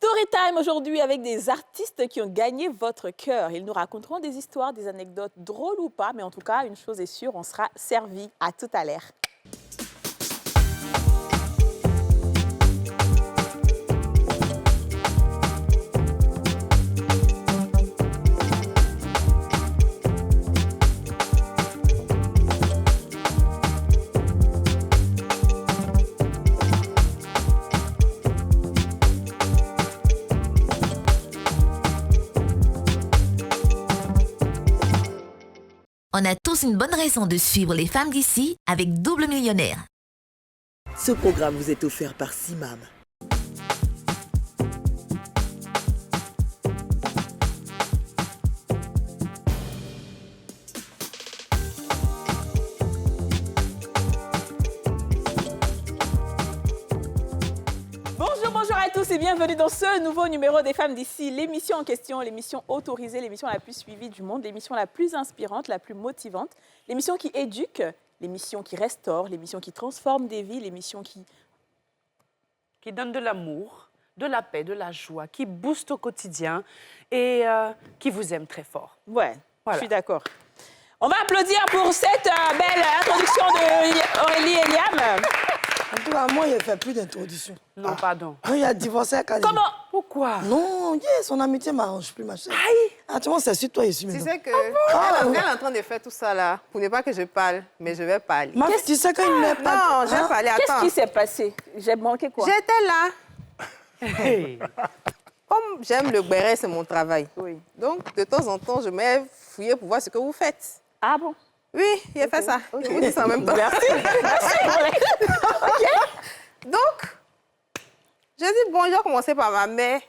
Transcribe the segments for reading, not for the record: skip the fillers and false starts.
Storytime aujourd'hui avec des artistes qui ont gagné votre cœur. Ils nous raconteront des histoires, des anecdotes drôles ou pas, mais en tout cas, une chose est sûre, on sera servi. À tout à l'heure. On a tous une bonne raison de suivre les femmes d'ici avec Double Millionnaire. Ce programme vous est offert par Simam. Bonjour à tous et bienvenue dans ce nouveau numéro des femmes d'ici. L'émission en question, l'émission autorisée, l'émission la plus suivie du monde, l'émission la plus inspirante, la plus motivante, l'émission qui éduque, l'émission qui restaure, l'émission qui transforme des vies, l'émission qui donne de l'amour, de la paix, de la joie, qui booste au quotidien et qui vous aime très fort. Ouais, voilà. Je suis d'accord. On va applaudir pour cette belle introduction d'Aurélie et Liam. En tout cas, moi, il ne fait plus d'introduction. Non, pardon. Non, il a divorcé avec Ali. Comment? Pourquoi? Non, son amitié ne m'arrange plus, ma chérie. Aïe! Ah, tu vois, c'est sur toi ici Tu maintenant. sais que elle est en train de faire tout ça là, pour ne pas que je parle, mais je vais parler. Ma fille, tu sais qu'il n'est pas... Non, je vais parler, Qu'est-ce attends. qui s'est passé? J'ai manqué quoi? J'étais là. Hey. Comme j'aime le béret, c'est mon travail. Oui. Donc, de temps en temps, je mets fouiller pour voir ce que vous faites. Ah bon? Oui, il a fait ça. Je vous dis ça en même temps. Merci. OK. Donc, j'ai dit, bon, j'ai commencé par ma mère.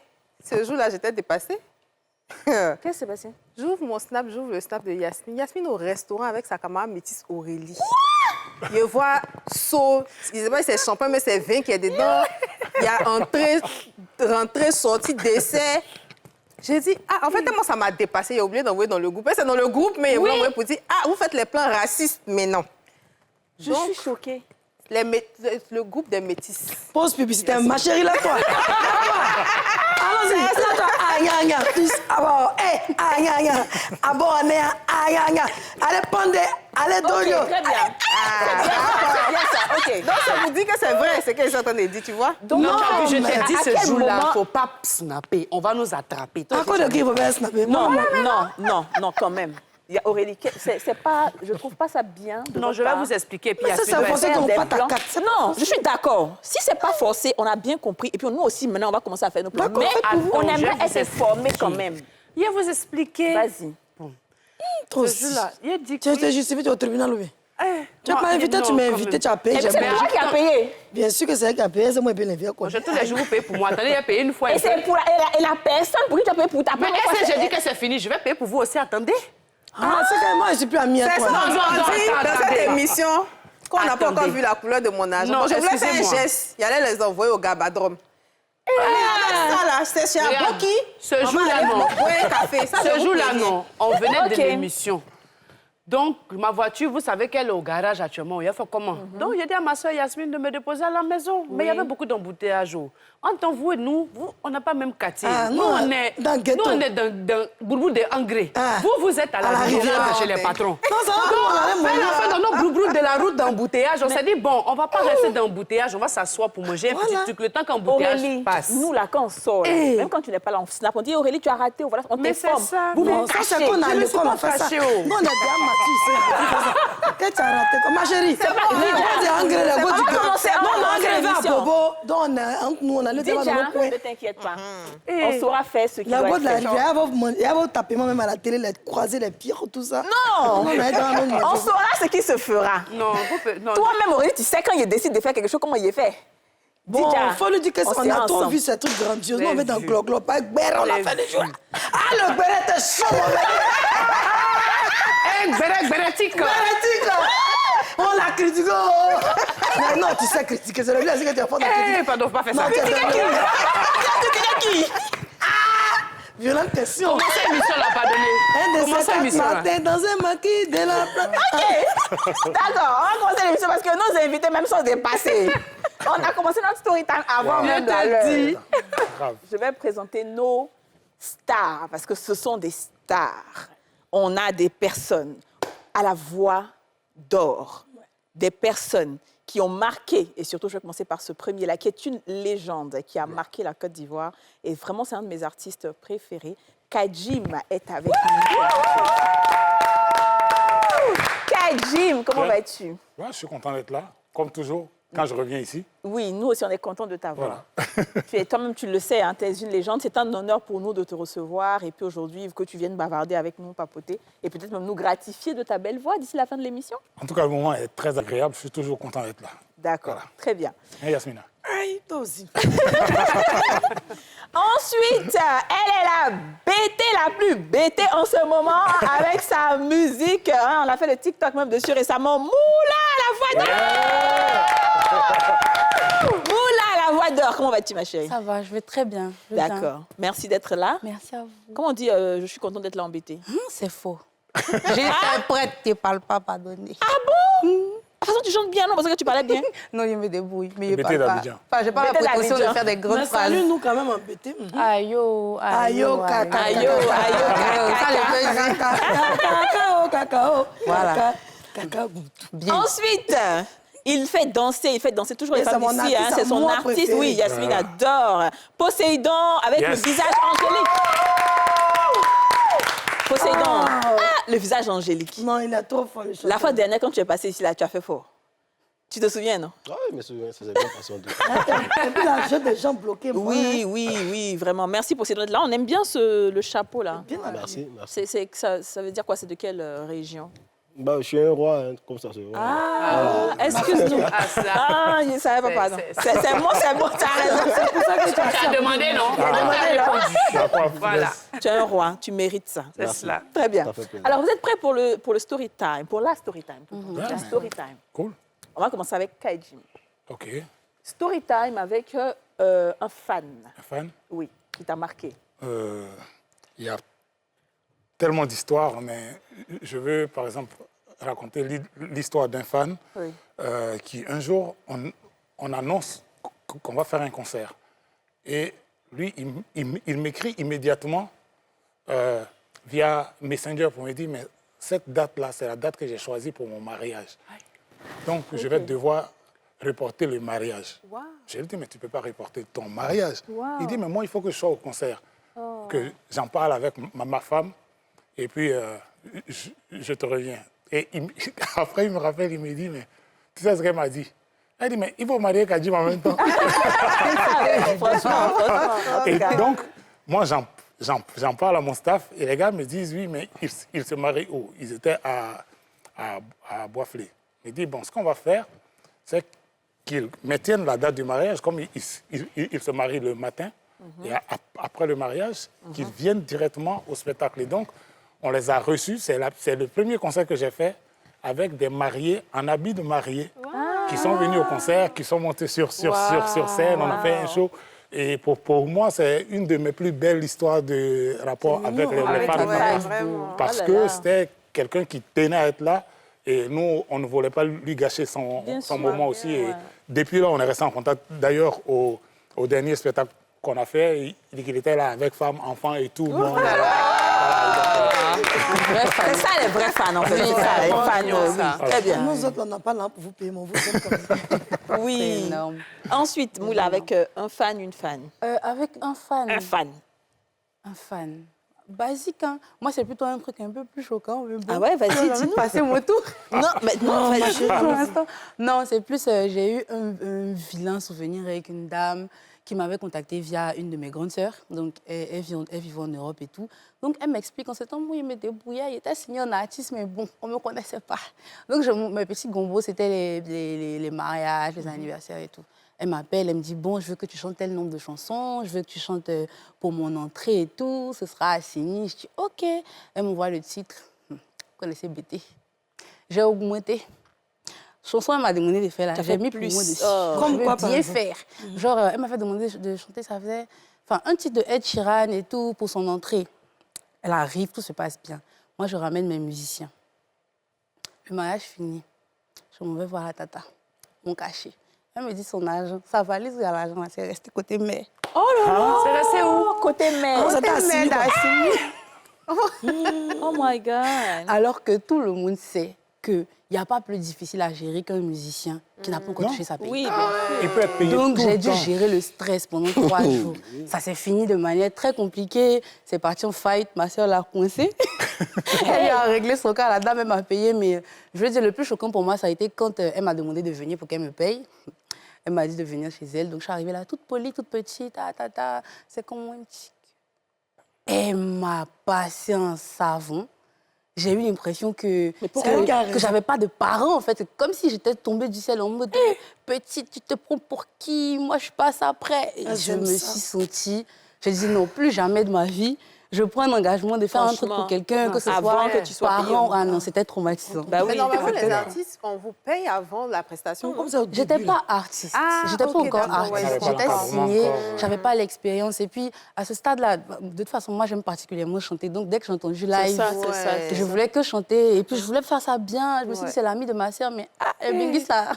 Ce jour-là, j'étais dépassée. Qu'est-ce qui s'est passé? J'ouvre mon snap, j'ouvre le snap de Yasmine. Yasmine au restaurant avec sa camarade métisse Aurélie. Je vois saut, je ne sais pas si c'est champagne, mais c'est vin qui est dedans. Il y a entrée, rentrée, sortie, dessert. J'ai dit, ah, en fait, tellement ça m'a dépassé, j'ai oublié d'envoyer dans le groupe. C'est dans le groupe, mais j'ai envoyé pour dire, ah, vous faites les plans racistes, mais non. Je suis choquée. Le groupe des métisses. Pause publicitaire. Ma chérie, là, toi. Allons-y. Là, toi. Aïe, tous. Abo, aïe. Abo, aïe. Allez, pendez. Allez, doyo. Très bien. C'est bien ça, OK. Donc, ça vous dit que c'est vrai, ce qu'elle est en train de dire, tu vois? Donc, Non, je mais t'ai dit à ce quel jour-là, il moment- ne faut pas snapper. On va nous attraper. À quoi de qui il faut faire snapper? Non, quand même. Il y a Aurélie, c'est pas, je trouve pas ça bien. de Non, votre je vais part. vous expliquer. Puis Mais ça, Yasmine c'est doit forcé être- qu'on Des pas ta plans. carte. C'est pas Non, forcé. je suis d'accord. Si c'est pas forcé, on a bien compris. Et puis nous aussi, maintenant, on va commencer à faire nos plans. D'accord, Mais faites-vous. on Attends, je aimerait vais être vous informé expliquer. quand même. Il va vous expliquer. Vas-y. Trop Ce si. jour-là, il a dit Tu que... t'es justifié, tu es au tribunal, oui. Non, Tu n'as pas invité, non, tu m'as quand invité, même. tu as payé. Et j'ai c'est payé. toi qui as payé. Bien sûr que c'est elle qui a payé, c'est moi qui ai payé. Quoi. Je tous les jours, vous payez pour moi. Attendez, il a payé une fois. Et c'est pour la personne pour qui tu as payé pour ta Mais première fois. est-ce que j'ai dit que c'est fini? Je vais payer pour vous aussi. Attendez. Ah, c'est quand même moi, je ne suis plus amie avec C'est ça, toi. on non, dit dans attendez. cette émission qu'on n'a pas encore Attendez. vu la couleur de mon argent. Non, Donc, je voulais faire un excusez-moi. geste. Il allait les envoyer au Gabadrom. Ça, là, c'est chez Regarde, Aboki. ce On va jour-là, aller non. boire un café. Ça, je Ce vous jour-là, préviens. non. On venait Ok. de l'émission. Donc, ma voiture, vous savez qu'elle est au garage actuellement. Il a fait comment? Donc, j'ai dit à ma soeur Yasmine de me déposer à la maison. Mais il y avait beaucoup d'embouteillages. Entre vous et nous, on n'a pas même quartier. Ah, nous, non, on est dans le ghetto. Nous, on est dans Bourbourou de Angré. Ah. Vous êtes à la rivière chez les patrons. Non, ça va, on allait On manger. a fait dans nos Bourbourou de la route d'embouteillage. On s'est dit, bon, on ne va pas rester dans l'embouteillage, on va s'asseoir pour manger un petit Voilà. truc. Le temps qu'embouteillage Aurélie, passe. nous là, quand on sort, là, Eh. même quand tu n'es pas là, on snap, on dit Aurélie, tu as raté, voilà, on Mais c'est t'informe. ça. Vous Non, vous ça, c'est cachez. qu'on a Je à me suis l'école, pas on fait ça. fâchée, oh. Nous, on est bien mature, qu'est-ce que tu as raté? Ma chérie, les gars de Angré, les gars du pas cœur. commencer à Non, on a commencer Angré vers l'émission. Bobo. Donc, entre nous, on allait dans Déjà, nos coins. ne t'inquiète pas. Eh. On saura faire ce qu'il La doit voix de la faire. rivière, elle va taper moi même à la télé, les croiser les pires, tout ça. Non, On est dans nos on maisons. saura ce qui se fera. Non, non. Toi-même, Aurélie, tu sais quand il décide de faire quelque chose, comment il est fait. Bon, Déjà, il faut lui dire on qu'on sera a trop ensemble. vu ces trucs grandioses. Nous, on Les va dans vues. Glo-Glo, pas avec Béret, on a Les fait des vues. choses. Ah, le Béret était chaud, mon Béret. Eh, Bérétique. Bérétique, là. On l'a critiqué. Oh. Mais non, tu sais critiquer, c'est le bien, c'est que tu as fait de la critique. Eh, pardon, faut pas faire ça. Non, tu as Critiquer qui? Critiquer qui? Violente question. Comment cette émission l'a pas donné? Un de Comment ces cette quatre émission là? matins dans un maquis de la place. Ok, d'accord, on va commencer l'émission parce que nos invités même sont dépassés. On a commencé notre story time avant même Je la te leur. dis. Grave. Je vais présenter nos stars, parce que ce sont des stars. On a des personnes à la voix d'or, des personnes qui ont marqué, et surtout je vais commencer par ce premier-là, qui est une légende, qui a marqué la Côte d'Ivoire. Et vraiment, c'est un de mes artistes préférés. Kajim est avec nous. Kajim, comment vas-tu? Ouais, je suis content d'être là, comme toujours, quand je reviens ici. Oui, nous aussi, on est contents de t'avoir. Voilà. Toi-même, tu le sais, hein, tu es une légende. C'est un honneur pour nous de te recevoir. Et puis aujourd'hui, que tu viennes bavarder avec nous, papoter, et peut-être même nous gratifier de ta belle voix d'ici la fin de l'émission. En tout cas, le moment est très agréable. Je suis toujours content d'être là. D'accord, Voilà. très bien. Et Yasmina? Aïe, toi aussi. Ensuite, elle est la bêtée la plus bêtée en ce moment avec sa musique. Hein, on a fait le TikTok même dessus récemment. Moula, la voix d'or! Moula, la voix d'or. Comment vas-tu, ma chérie? Ça va, je vais très bien. je vais bien. D'accord. Merci d'être là. Merci à vous. Comment on dit je suis contente d'être là embêtée? C'est faux. J'interprète, tu ne parles pas pardonner. Ah bon? De toute façon, tu chantes bien, non? Parce que tu parlais bien. Non, je me débrouille, mais je Bêté parle pas. d'Abidjan. Enfin, j'ai pas la Bêté prétention de d'Abidjan. faire des grandes Mais phrases. salut-nous quand même embêtés. Ayo, Ayo, caca. Ayo, ayo, Ça, je peux dire. Cacao, cacao. Voilà. Cacao. Bien. Ensuite, il fait danser toujours Et les c'est femmes mon d'ici. artiste C'est à son moi artiste. préféré. Oui, Yasmine adore. Poséidon avec Yes. le visage angélique. Poséidon. Ah, le visage angélique. Non, il est trop fort, le chanteur. La fois dernière, quand tu es passé ici, là, tu as fait fort. Tu te souviens, non? Ah oui, mais ça s'est bien passé en tout Et puis là, j'ai des gens bloqués. moi, Oui, hein. oui, vraiment. Merci Poséidon d'être là. On aime bien le chapeau, là. Bien habillé. Merci, merci. Ça veut dire quoi? C'est de quelle région? Bah, je suis un roi, hein, comme ça se voit. Ah, excuse-nous. Ah, ça. Ah, je ne savais pas, pardon. C'est moi, tu as raison. C'est pour ça que tu as Tu as demandé, non? Tu as demandé, non? Voilà, Tu es un roi, tu mérites ça. c'est cela. Très bien. Ça fait plaisir. Alors, vous êtes prêts pour le story time, pour la story time. La story time. Cool. On va commencer avec Kajim. OK. Story time avec un fan, Un fan? oui, qui t'a marqué. Il y a tellement d'histoires, mais je veux, par exemple, raconter l'histoire d'un fan Oui. qui, un jour, on annonce qu'on va faire un concert. Et lui, il m'écrit immédiatement via Messenger pour me dire, mais cette date-là, c'est la date que j'ai choisie pour mon mariage. Donc, je vais devoir reporter le mariage. Wow. Je lui ai dit, mais tu ne peux pas reporter ton mariage. Wow. Il dit, mais moi, il faut que je sois au concert, que j'en parle avec ma femme, et puis je te reviens. Et après, il me rappelle, il me dit, mais tu sais ce qu'elle m'a dit? Elle dit, mais il faut marier Kajim en même temps. Franchement. Et donc, moi, j'en parle à mon staff, et les gars me disent, oui, mais ils se marient où? Ils étaient à Boisflé. Il dit, bon, ce qu'on va faire, c'est qu'ils maintiennent la date du mariage, comme ils se marient le matin, et après le mariage, qu'ils viennent directement au spectacle. Et donc, on les a reçus. C'est le premier concert que j'ai fait avec des mariés en habit de mariés qui sont venus au concert, qui sont montés sur scène. On a fait un show. Et pour moi, c'est une de mes plus belles histoires de rapport avec les femmes. Vraiment. Parce Oh là là. que c'était quelqu'un qui tenait à être là. Et nous, on ne voulait pas lui gâcher son sûr. moment aussi. Et depuis là, on est resté en contact. D'ailleurs, au dernier spectacle qu'on a fait, il dit qu'il était là avec femme, enfant et tout. Bon, C'est ça les vrais fans, en fait. C'est ça, les fans. Oui. Très bien. Nous autres, on n'a pas là pour vous payer, mais on vous aime comme ça. Oui. C'est énorme. Ensuite, Moula, avec un fan, une fan. Avec un fan. Un fan. Un fan. Basique, hein. Moi, c'est plutôt un truc un peu plus choquant. Mais bon. Ah ouais, vas-y, J'ai envie de dis-nous. passer mon tour. Non, mais non, vas-y. Pour l'instant. Non, c'est plus, j'ai eu un vilain souvenir avec une dame qui m'avait contactée via une de mes grandes sœurs. Donc, elle vivait en Europe et tout. Donc, elle m'explique en ce temps, oui, il me débrouillait, il était signé en artiste, mais bon, on ne me connaissait pas. Donc, mes petits gombos, c'était les mariages, les anniversaires et tout. Elle m'appelle, elle me dit, bon, je veux que tu chantes tel nombre de chansons, je veux que tu chantes pour mon entrée et tout, ce sera assigné. Je dis, OK. Elle m'envoie le titre. Vous connaissez BT. J'ai augmenté. Chanson, elle m'a demandé de faire là. T'as J'ai fait mis plus. plus dessus. Oh. Je Comme veux quoi, par bien exemple? faire. Genre, elle m'a fait demander de chanter, ça faisait... Enfin, un titre de Ed Sheeran et tout pour son entrée. Elle arrive, tout se passe bien. Moi, je ramène mes musiciens. Le mariage fini. Je m'en vais voir la tata. Mon cachet. Elle me dit son argent. Sa valise, il y a l'argent, c'est resté côté mère. Oh là là. C'est resté où? Côté mère. Comment ça t'a assis, quoi? Oh my God. Alors que tout le monde sait qu'il n'y a pas plus difficile à gérer qu'un musicien qui n'a pas encore touché sa paye. Oui, Il peut être payé Donc tout j'ai le dû temps. gérer le stress pendant 3 jours. Ça s'est fini de manière très compliquée. C'est parti en fight. Ma soeur l'a coincée. Elle a réglé son cas. La dame elle m'a payé. Mais je veux dire, le plus choquant pour moi, ça a été quand elle m'a demandé de venir pour qu'elle me paye. Elle m'a dit de venir chez elle. Donc je suis arrivée là, toute polie, toute petite. C'est comme un petit... Elle m'a passé un savon. J'ai eu l'impression que j'avais pas de parents, en fait. C'est comme si j'étais tombée du ciel en mode petite, tu te prends pour qui? Moi, je passe après. Et je me suis sentie... J'ai dit non, plus jamais de ma vie. Je prends un engagement de faire un truc pour quelqu'un, que ce soit que tu sois parent. Ah non, c'était traumatisant. Bah oui. Mais normalement, les artistes, on vous paye avant la prestation. Comme ça, au J'étais début, là. pas artiste. Ah, J'étais pas ok, encore d'accord, ouais, artiste. j'avais pas J'étais l'encadrement signée, encore. j'avais pas l'expérience. Et puis, à ce stade-là, de toute façon, moi, j'aime particulièrement chanter. Donc, dès que j'ai entendu live, c'est ça. je voulais que chanter. Et puis, je voulais faire ça bien. Je me suis dit, c'est l'amie de ma sœur, mais elle Bengi, ça.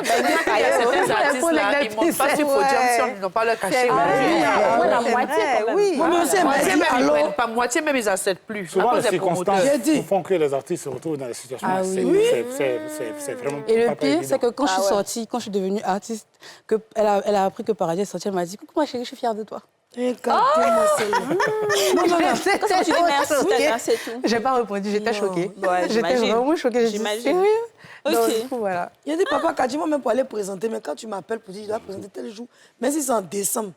Il y a certains artistes là, ils ne montent pas sur podium si ils n'ont pas leur cachet. Ouais, la moitié, quand même. Oui. Moi, mais aussi, elle m'a Moitié dit, même, ils allô? prennent pas moitié même, ils n'acceptent plus. Souvent, à les cause des promoteurs. circonstances font que les artistes se retrouvent dans des situations Ah assez... oui. C'est vraiment Et le pas pire, évident. c'est que quand je suis sortie, quand je suis devenue artiste, elle a appris que Paradis est sorti, elle m'a dit, coucou ma chérie, je suis fière de toi. Regardez-moi celle-là. Non, non, non. Quand tu dis merci, c'est tout. J'ai pas répondu, j'étais choquée. Ouais, J'étais j'imagine. vraiment choquée. J'ai dit, J'imagine. sérieux? Ok. Donc, du coup, voilà. Il y a des papas qui disent, moi, même pour aller présenter, mais quand tu m'appelles pour dire, je dois présenter tel jour, même si c'est en décembre,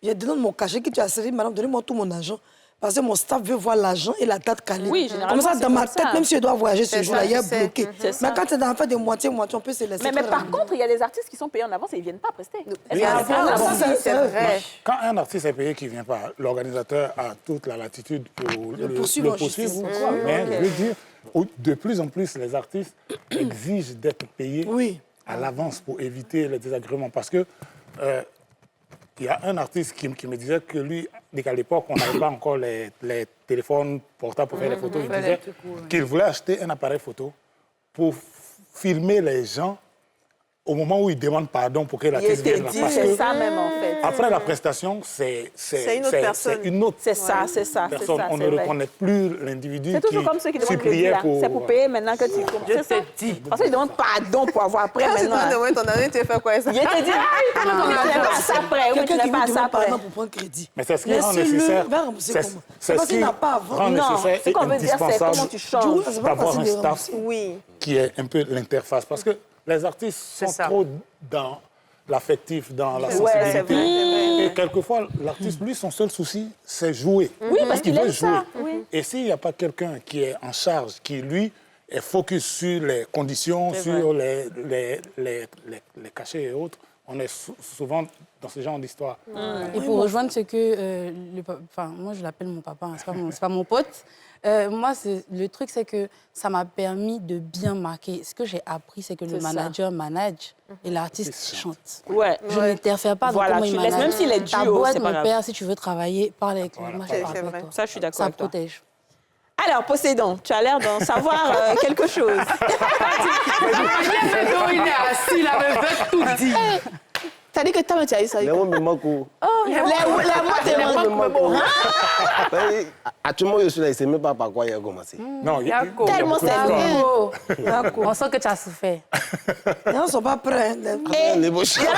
il y a dedans mon cachet que tu as servi, madame, donnez-moi tout mon argent. Parce que mon staff veut voir l'argent et la date calée. Oui, généralement, Comme ça, c'est dans ma comme tête, ça. même si je dois voyager ce C'est jour-là, ça, il y a je sais. bloqué. C'est ça. Mais quand c'est dans l'affaire de moitié-moitié, on peut se laisser Mais faire par un- contre, il y a des artistes qui sont payés en avance et ils ne viennent pas prester. Est-ce Oui, que ah, c'est bon, un bon, artiste? c'est vrai. Quand un artiste est payé qui ne vient pas, l'organisateur a toute la latitude pour le poursuivre en poursuivre. justice. Mais je veux dire, de plus en plus, les artistes exigent d'être payés Oui. à l'avance pour éviter les désagréments. Parce que il y a un artiste qui me disait que lui, dès qu'à l'époque, on n'avait pas encore les téléphones portables pour faire les photos, il disait qu'il voulait acheter un appareil photo pour filmer les gens au moment où ils demandent pardon pour que l'artiste vienne là. Parce C'est que ça même, en fait. après la prestation, c'est une autre personne. une autre C'est ça, c'est ça, c'est personne. ça. On c'est ne vrai. reconnaît plus l'individu C'est qui toujours comme ceux qui demandent le suppliait là. pour... C'est pour payer maintenant que tu commences. C'est ça. Parce qu'ils demandent pardon pour avoir après Quand tu maintenant. dois demander ton année, tu vas faire quoi ça? Il te dit, ah, tu n'as pas ça après, ou tu Quelqu'un n'as qui pas me ça demande après. par exemple pour prendre crédit. Mais c'est ce qui rend Laissez-le, nécessaire. va rembourser comment? C'est C'est ce parce qu'il qui n'a pas avant. rend Non, nécessaire ce et qu'on veut dire, c'est comment indispensable tu Du coup, changes. c'est pas d'avoir facile un de staff rembourser. Oui. qui est un peu l'interface. Parce que les artistes sont ça. trop dans l'affectif, dans la Ouais, sensibilité. c'est vrai. Et quelquefois, l'artiste, lui, son seul souci, c'est jouer. Oui, parce qu'il veut aime jouer. ça. Oui. Et s'il n'y a pas quelqu'un qui est en charge, qui, lui, est focus sur les conditions, sur les cachets et autres, on est souvent dans ce genre d'histoire. Et pour rejoindre ce que... moi, je l'appelle mon papa, hein, c'est pas mon pote. Moi, le truc, c'est que ça m'a permis de bien marquer. Ce que j'ai appris, c'est que le manager manage et l'artiste chante. Ouais. Je n'interfère pas Voilà, dans comment tu il laisses, manage. même s'il est Ta duo, boîte, c'est pas mon grave. père, si tu veux travailler, parle avec lui. Moi, je parle C'est avec vrai. toi. Ça, je suis d'accord Ça avec toi. protège. Alors, Poséidon, tu as l'air d'en savoir quelque chose. Il est assis, il avait tout dit. T'as dit que toi, tu as eu ça. Les mots me manquent. La moitié Les mots me manquent. Ben, actuellement, je suis là, il ne sait même pas par quoi il a commencé. Non, il y a beaucoup Tellement d'histoires. sérieux. On sent que tu as souffert. Les gens ne sont pas prêts. Les beaux chiens.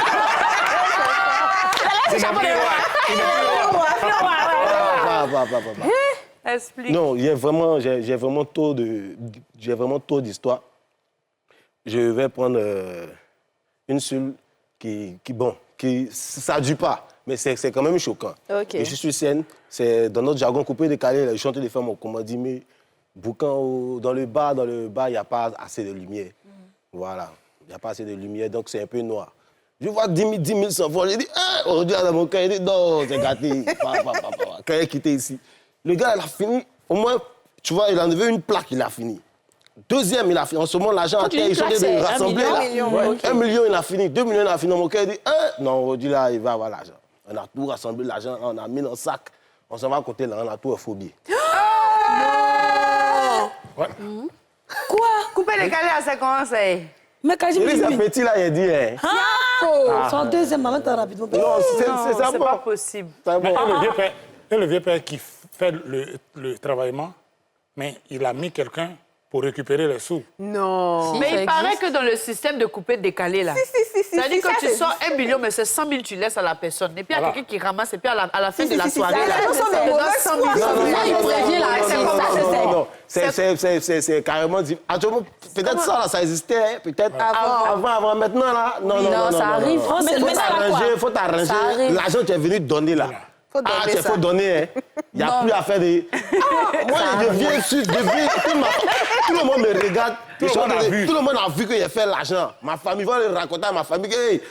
Explique. Non, j'ai vraiment trop d'histoires. Je vais prendre une seule qui ça ne dure pas, mais c'est quand même choquant. Ok. Et je suis sur scène, c'est dans notre jargon coupé décalé, je chante des femmes, on m'a dit, mais boucan dans le bar, il n'y a pas assez de lumière. Voilà, il n'y a pas assez de lumière, donc c'est un peu noir. Je vois 10 000 sans voix, je dis, ah, aujourd'hui, dans mon cœur, il dit, non, c'est gâté. Quand il est quitté ici, le gars, il a fini, au moins, tu vois, il en avait une plaque, il a fini. Deuxième, il a fini. En ce moment, l'argent à terre, il chantait de rassembler. 1 là. million, Ouais. ok. 1 million, il a fini. 2 millions, il a fini. Mon cœur, il dit, non, aujourd'hui, là, il va avoir l'argent. On a tout rassemblé, l'argent, on a mis dans le sac. On s'en va côté là, on a tout phobie. Ouais. Couper les calés à 50, c'est... Mais quand je Il me dit, dis... c'est petit là, il dit, hein. Son deuxième, maman, t'as rapidement. Non, c'est C'est bon. pas possible. C'est Mais bon. le vieux père qui fait le travaillement, mais il a mis quelqu'un pour récupérer les sous. Non. Si, Mais ça il paraît existe. que dans le système de couper décalé, là, ça dit que tu sors 1 million, mais c'est 100 000 tu laisses à la personne. Et puis il y a Voilà. quelqu'un qui ramasse, et puis à la fin de la ça, soirée, ça, là, ça, ça, c'est ça, dans ça, 100 000. il prévient la Non, c'est carrément dit. Actuellement, peut-être ça, là, ça existait, hein, peut-être avant. Maintenant, là, non, ça arrive. non. Mais Faut ça va quoi? faut t'arranger. Ça arrive. L'argent que tu es venu donner, là. Faut donner Il ça. faut donner, hein. Il n'y a plus à faire des... Moi, je viens sur... Tout le monde me regarde. Tout le monde a vu. Tout le monde a vu qu'il a fait l'argent. Ma famille va le raconter à ma famille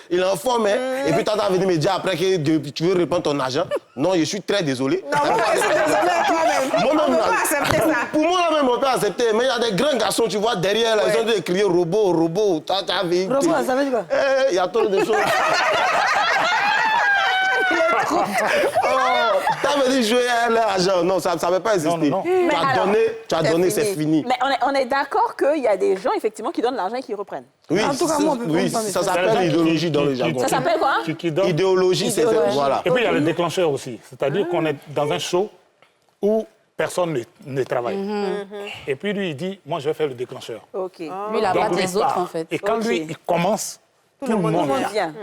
qu'il est en forme. Hein. Et puis, tu as venu me dire après que tu veux reprendre ton argent. Non, je suis très désolé. Non, moi, je suis désolée, toi-même. Moi-même, On ne peut là, pas accepter ça. Pour moi, là, même, on peut accepter. Mais il y a des grands garçons, tu vois, derrière, là, ils ont dû crier robot, robot. T'as vu. Robot, ça veut dire quoi? Il y a trop de choses. T'as venu jouer à l'argent. Non, ça ne peut pas exister. Non. Tu as donné, c'est fini. Mais on est d'accord qu'il y a des gens, effectivement, qui donnent l'argent et qui reprennent. Oui, En tout cas, moi, on peut oui, comprendre, ça mais s'appelle l'idéologie dans le jargon. Ça s'appelle quoi? Qui donne. Idéologie, c'est... Voilà. Et puis, il y a le déclencheur aussi. C'est-à-dire qu'on est dans un show où personne ne travaille. Et puis, lui, il dit, moi, je vais faire le déclencheur. OK. Lui, il a Donc, battu lui les autres, part. en fait. Et quand Ok. lui, il commence, tout le monde Tout le monde vient. vient.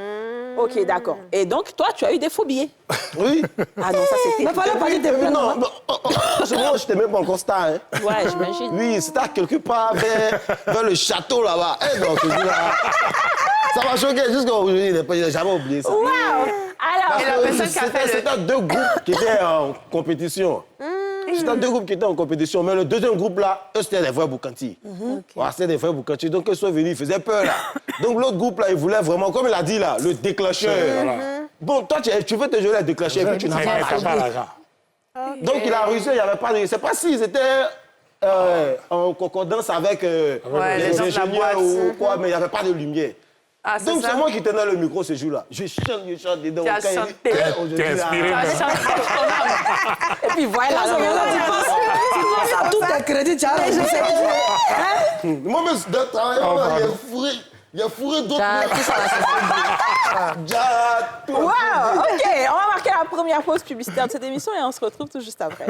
OK, d'accord. Et donc, toi, tu as eu des faux billets. Oui. Ah non, ça, c'était... Mais fallait pas dire tes plans. Non, je n'étais même pas encore star. Hein. Ouais, j'imagine. Oui, c'était quelque part vers le château là-bas. Eh donc, je dis là, ça m'a choqué jusqu'à aujourd'hui, il n'a jamais oublié ça. Wow! Alors, Et la personne qui a fait le... C'était deux groupes qui étaient en compétition. C'était deux groupes qui étaient en compétition, mais le deuxième groupe là, eux c'était des vrais boucantis. Ouais, c'était des vrais boucantis, donc ils sont venus, ils faisaient peur là. Donc l'autre groupe là, il voulait vraiment, comme il a dit là, le déclencheur. Bon, toi tu veux te jouer le déclencheur, et puis tu n'as Mais pas il n'a l'argent. pas l'argent. Donc il a réussi, il n'y avait pas de... Je ne sais pas s'ils étaient en concordance avec les les gens de la ingénieurs boîte. ou quoi, mais il n'y avait pas de lumière. Ah, c'est Donc ça? c'est moi qui tenais le micro ce jour-là. Je chante dedans. Tu as Quand il dit, chanté. aujourd'hui, T'es là, inspiré, Ah, même. chante. et puis voilà. Tu penses à tous tes crédits, tu as Moi-même, dans le travail, il a fourré d'autres. Tout ça, là, c'est Wow! OK, on va marquer la première pause publicitaire de cette émission et on se retrouve tout juste après.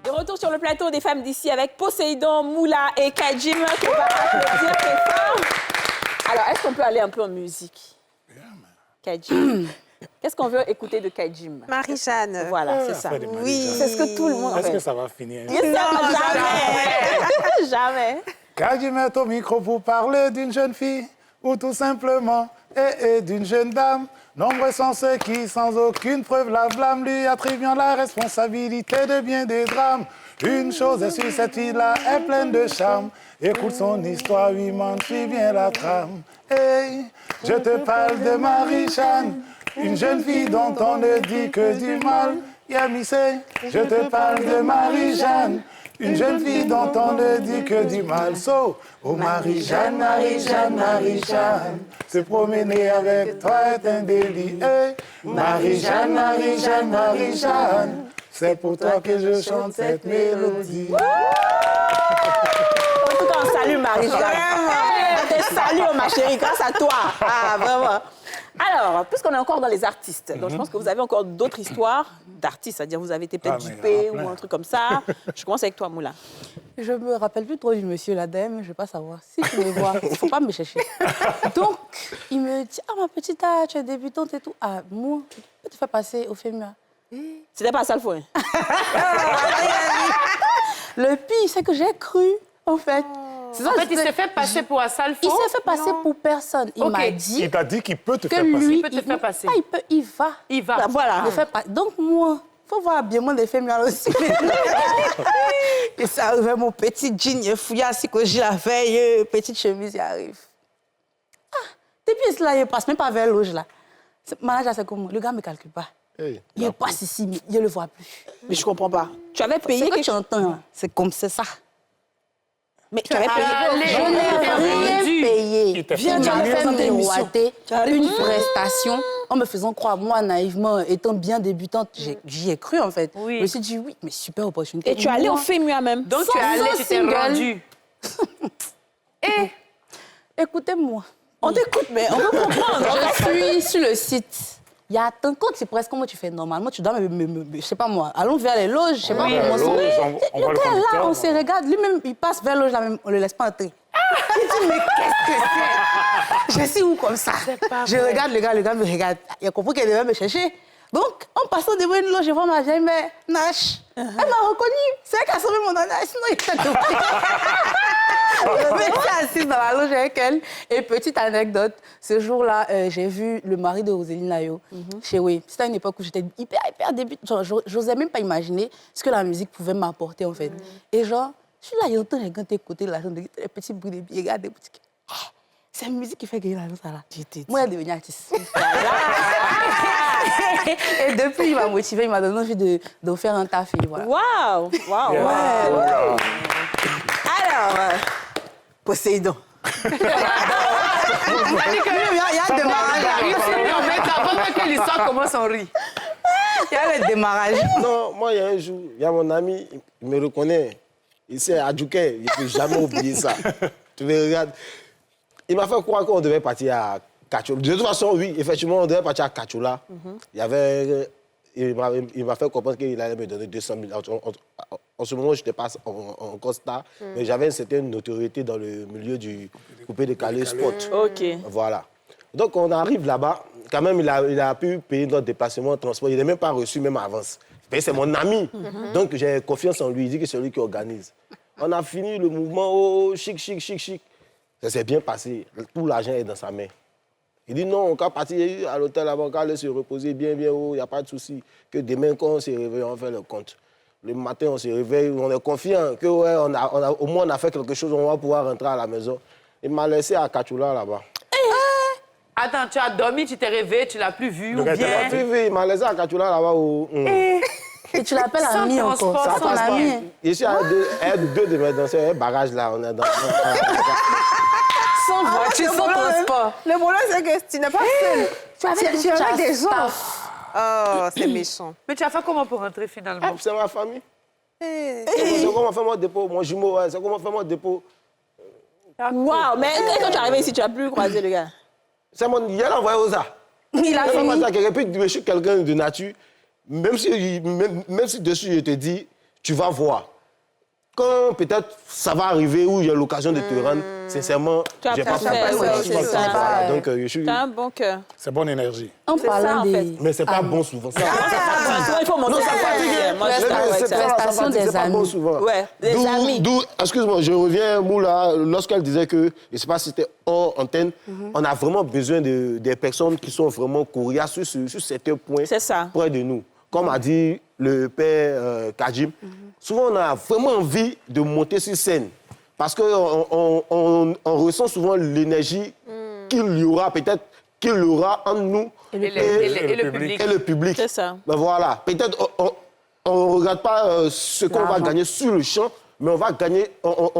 De retour sur le plateau des femmes d'ici avec Poséidon, Moula et Kajim qui va applaudir très fort. Alors, est-ce qu'on peut aller un peu en musique? Kajim. Qu'est-ce qu'on veut écouter de Kajim? Marie-Jeanne. Voilà, c'est ça. Affaire de Oui. Marie-Jeanne. C'est ce que tout le monde Est-ce fait. que ça va finir? Jamais! Jamais! Kajim est au micro pour parler d'une jeune fille ou tout simplement d'une jeune dame. Nombreux sont ceux qui, sans aucune preuve, la blâment, lui attribuant la responsabilité de bien des drames. Une chose est sûre, cette fille-là est pleine de charme. Écoute son histoire, oui, m'en suis bien la trame. Hey, je te parle de Marie-Jeanne, une jeune fille dont on ne dit que du mal. Yamissé, je te parle de Marie-Jeanne, une jeune fille dont on ne dit que du mal. So, oh Marie-Jeanne, Marie-Jeanne, Marie-Jeanne, se promener avec toi est un délit. Hey, Marie-Jeanne, Marie-Jeanne, Marie-Jeanne, c'est pour toi que je chante cette mélodie. En tout cas, on salue Marie-Jeanne. On te salue, ma chérie, grâce à toi. Ah, vraiment. Alors, puisqu'on est encore dans les artistes, donc je pense que vous avez encore d'autres histoires d'artistes, c'est-à-dire vous avez été peut-être Ah, mais dupé en plein. ou un truc comme ça. Je commence avec toi, Moula. Je me rappelle plus trop du monsieur l'ADEME, je ne vais pas savoir. Si tu me vois, il ne faut pas me chercher. Donc, il me dit, ah, ma petite, tu es débutante et tout. Ah, moi, je peux te faire passer au FEMUA. C'était pas ça le fouet. Le pire, c'est que j'ai cru, en fait. C'est ça, En fait, il s'est fait passer pour un sale faux. Il s'est fait passer pour personne. Il Ok. m'a dit Il t'a dit qu'il peut te que faire passer. lui, Il peut te faire passer. il va. Il va. Voilà. Le fait pas. Donc, moi, il faut voir l'habillement des femmes là aussi. Et ça arrive, mon petit jean, il fouillasse, que j'ai la veille, petite chemise, il arrive. Ah, depuis cela, il passe même pas vers l'auge là. Manager, c'est comme le gars ne me calcule pas. Hey. Il passe ici, mais je ne le vois plus. Mais je comprends pas. Tu avais Ce payé que quelque tu entends, là, c'est comme c'est ça. Mais tu avais payé. Je n'ai rien payé. t'a Viens, fait tu as une fait émission. miroiter Tu arrives. une prestation en me faisant croire, moi, naïvement, étant bien débutante, j'y ai cru, en fait. Oui. Je me suis dit, oui, mais super opportunité. Et tu es allé au Moi, FEMUA même. Donc, tu es allé, tu t'es single. rendu. Écoutez-moi. On t'écoute, mais on veut comprendre. Je suis sur le site. Il y a tant quand c'est presque comment tu fais normalement, tu dois je sais pas moi, allons vers les loges, je sais pas comment ça. on voit Le le gars est là, conducteur. on se regarde, lui-même il passe vers l'auge là même, on le laisse pas entrer. Il dit mais qu'est-ce que c'est? Je suis où comme ça? Je regarde le gars me regarde, il a compris qu'elle devait me chercher. Donc, en passant devant une loge, je vois ma vieille mère, Nash. Elle m'a reconnue. C'est elle qui a sauvé mon âne, sinon il était tombé. Je suis assise dans la loge avec elle. Et petite anecdote, ce jour-là, j'ai vu le mari de Roséline Layo chez Oui. C'était à une époque où j'étais hyper débutante. Genre, j'osais même pas imaginer ce que la musique pouvait m'apporter, en fait. Et genre, je suis là, j'entends les gars côté de la chambre, les petits bruits de billets, regarde des boutiques. C'est la musique qui fait gagner l'argent, ça là. Moi, je suis devenue artiste. Et depuis, il m'a motivé, il m'a donné envie de faire un taf. Et voilà. Waouh! Waouh! Wow. Alors, Poséidon. Il y a le démarrage. Avant que l'histoire commence, on rit. Il y a le démarrage. Non, moi, il y a un jour, il y a mon ami, il me reconnaît. Il s'est adjouqué, il ne peut jamais oublier ça. Tu me regardes. Il m'a fait croire qu'on devait partir à Kachoula. De toute façon, oui, effectivement, on devait partir à Kachoula. Il m'a fait comprendre qu'il allait me donner 200 000. En ce moment, je n'étais pas encore star, mais j'avais une certaine notoriété dans le milieu du coupé-décalé sport. OK. Voilà. Donc, on arrive là-bas. Quand même, il a pu payer notre déplacement, transport. Il n'a même pas reçu, même avance. Mais c'est mon ami. Donc, j'ai confiance en lui. Il dit que c'est lui qui organise. On a fini le mouvement. Oh, chic. Ça s'est bien passé. Tout l'argent est dans sa main. Il dit non, on va partir à l'hôtel là-bas, on va aller se reposer bien, il n'y a pas de souci. Que demain, quand on se réveille, on fait le compte. Le matin, on se réveille, on est confiant que ouais, au moins on a fait quelque chose, on va pouvoir rentrer à la maison. Il m'a laissé à Kachoula là-bas. Attends, tu as dormi, tu t'es réveillé, tu l'as plus vu ou gars, bien... Il m'a laissé à Kachoula là-bas. Et tu l'appelles Sans ami transport, encore. sans C'est ton transport. ami. Ici, deux de mes danseurs, un barrage là, on est dans... Sans voiture, sans transport. Le problème, c'est que tu n'es pas seul. Tu es avec des gens. staff. Oh, c'est méchant. Mais tu as fait comment pour rentrer finalement? C'est ma famille. Eh. C'est comment fait mon dépôt, mon jumeau, ouais, c'est comment fait mon dépôt. Waouh! Mais quand tu es arrivé ici, tu n'as plus croisé le gars. C'est mon... Il a envoyé aux arts. Il a fini. Et puis, je suis quelqu'un de nature. Même si dessus, je te dis, tu vas voir. Quand peut-être ça va arriver où il y a l'occasion de te rendre, sincèrement, Tu as j'ai pas pas fait, fait. ouais, Je suis pas c'est comme ça. ça. Donc, je suis... Tu as un bon cœur. C'est bonne énergie. En ça, parlant en des... fait. Mais c'est pas bon souvent. Ça. Il faut montrer ça fatigue. Moi, je suis d'accord avec ça. Prestation des C'est pas bon amis. souvent. Ouais, des amis. Excuse-moi, je reviens, Moula, lorsqu'elle disait que, je ne sais pas si c'était hors antenne, on a vraiment besoin des personnes qui sont vraiment coriaces sur certains points C'est ça. près de nous. Comme a dit le père Kajim, souvent on a vraiment envie de monter sur scène. Parce qu'on ressent souvent l'énergie qu'il y aura, peut-être qu'il y aura en nous Et le public. et le public. C'est ça. Ben voilà, peut-être on ne regarde pas ce qu'on va gagner sur le champ, mais on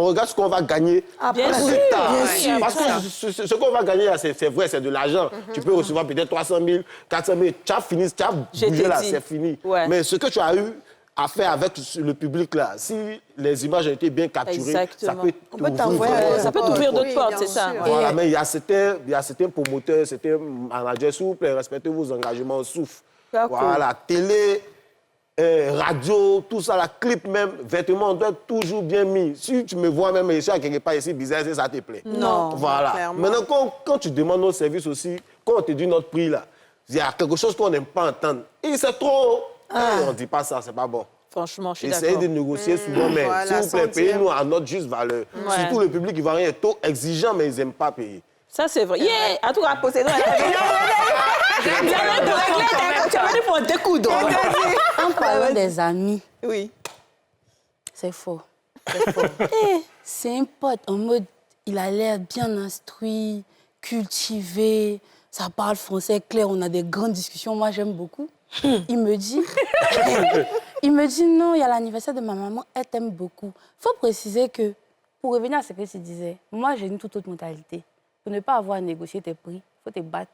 regarde ce qu'on va gagner Bien plus sûr, tard. bien sûr. Parce que ce qu'on va gagner, c'est vrai, c'est de l'argent. Tu peux recevoir peut-être 300 000, 400 000, tu as fini, tu as Je bougé t'ai là, dit. c'est fini. Ouais. Mais ce que tu as eu à faire avec le public là, si les images ont été bien capturées, Exactement. ça peut peut t'envoyer Ça peut t'ouvrir d'autres Oui, portes, bien c'est ça. sûr. Ouais. Voilà, mais il y a certains promoteurs, certains managers, s'il vous plaît, respectez vos engagements, souffle. D'accord. Voilà, télé, radio, tout ça, la clip même, vêtements, on doit être toujours bien mis. Si tu me vois même ici, à quelque part ici, bizarre, ça te plaît. Non. Voilà. clairement. Maintenant, quand tu demandes nos services aussi, quand on te dit notre prix là, il y a quelque chose qu'on n'aime pas entendre. Et c'est trop. On ne dit pas ça, c'est pas bon. Franchement, je suis Essayez d'accord. de négocier souvent, mais voilà, s'il vous plaît, sans payez-nous dire. à notre juste valeur. Ouais. Surtout le public qui va rien être trop exigeant, mais ils n'aiment pas payer. Ça, c'est vrai. Yeah! En tout cas, Poséidon, elle a tu as venu pour un découdre. En parlant des amis, Oui. c'est faux. C'est faux. C'est un pote en mode, il a l'air bien instruit, cultivé, ça parle français clair, on a des grandes discussions, moi j'aime beaucoup. il me dit, non, il y a l'anniversaire de ma maman, elle t'aime beaucoup. Il faut préciser que, pour revenir à ce que tu disais, moi, j'ai une toute autre mentalité. Pour ne pas avoir à négocier tes prix, il faut te battre,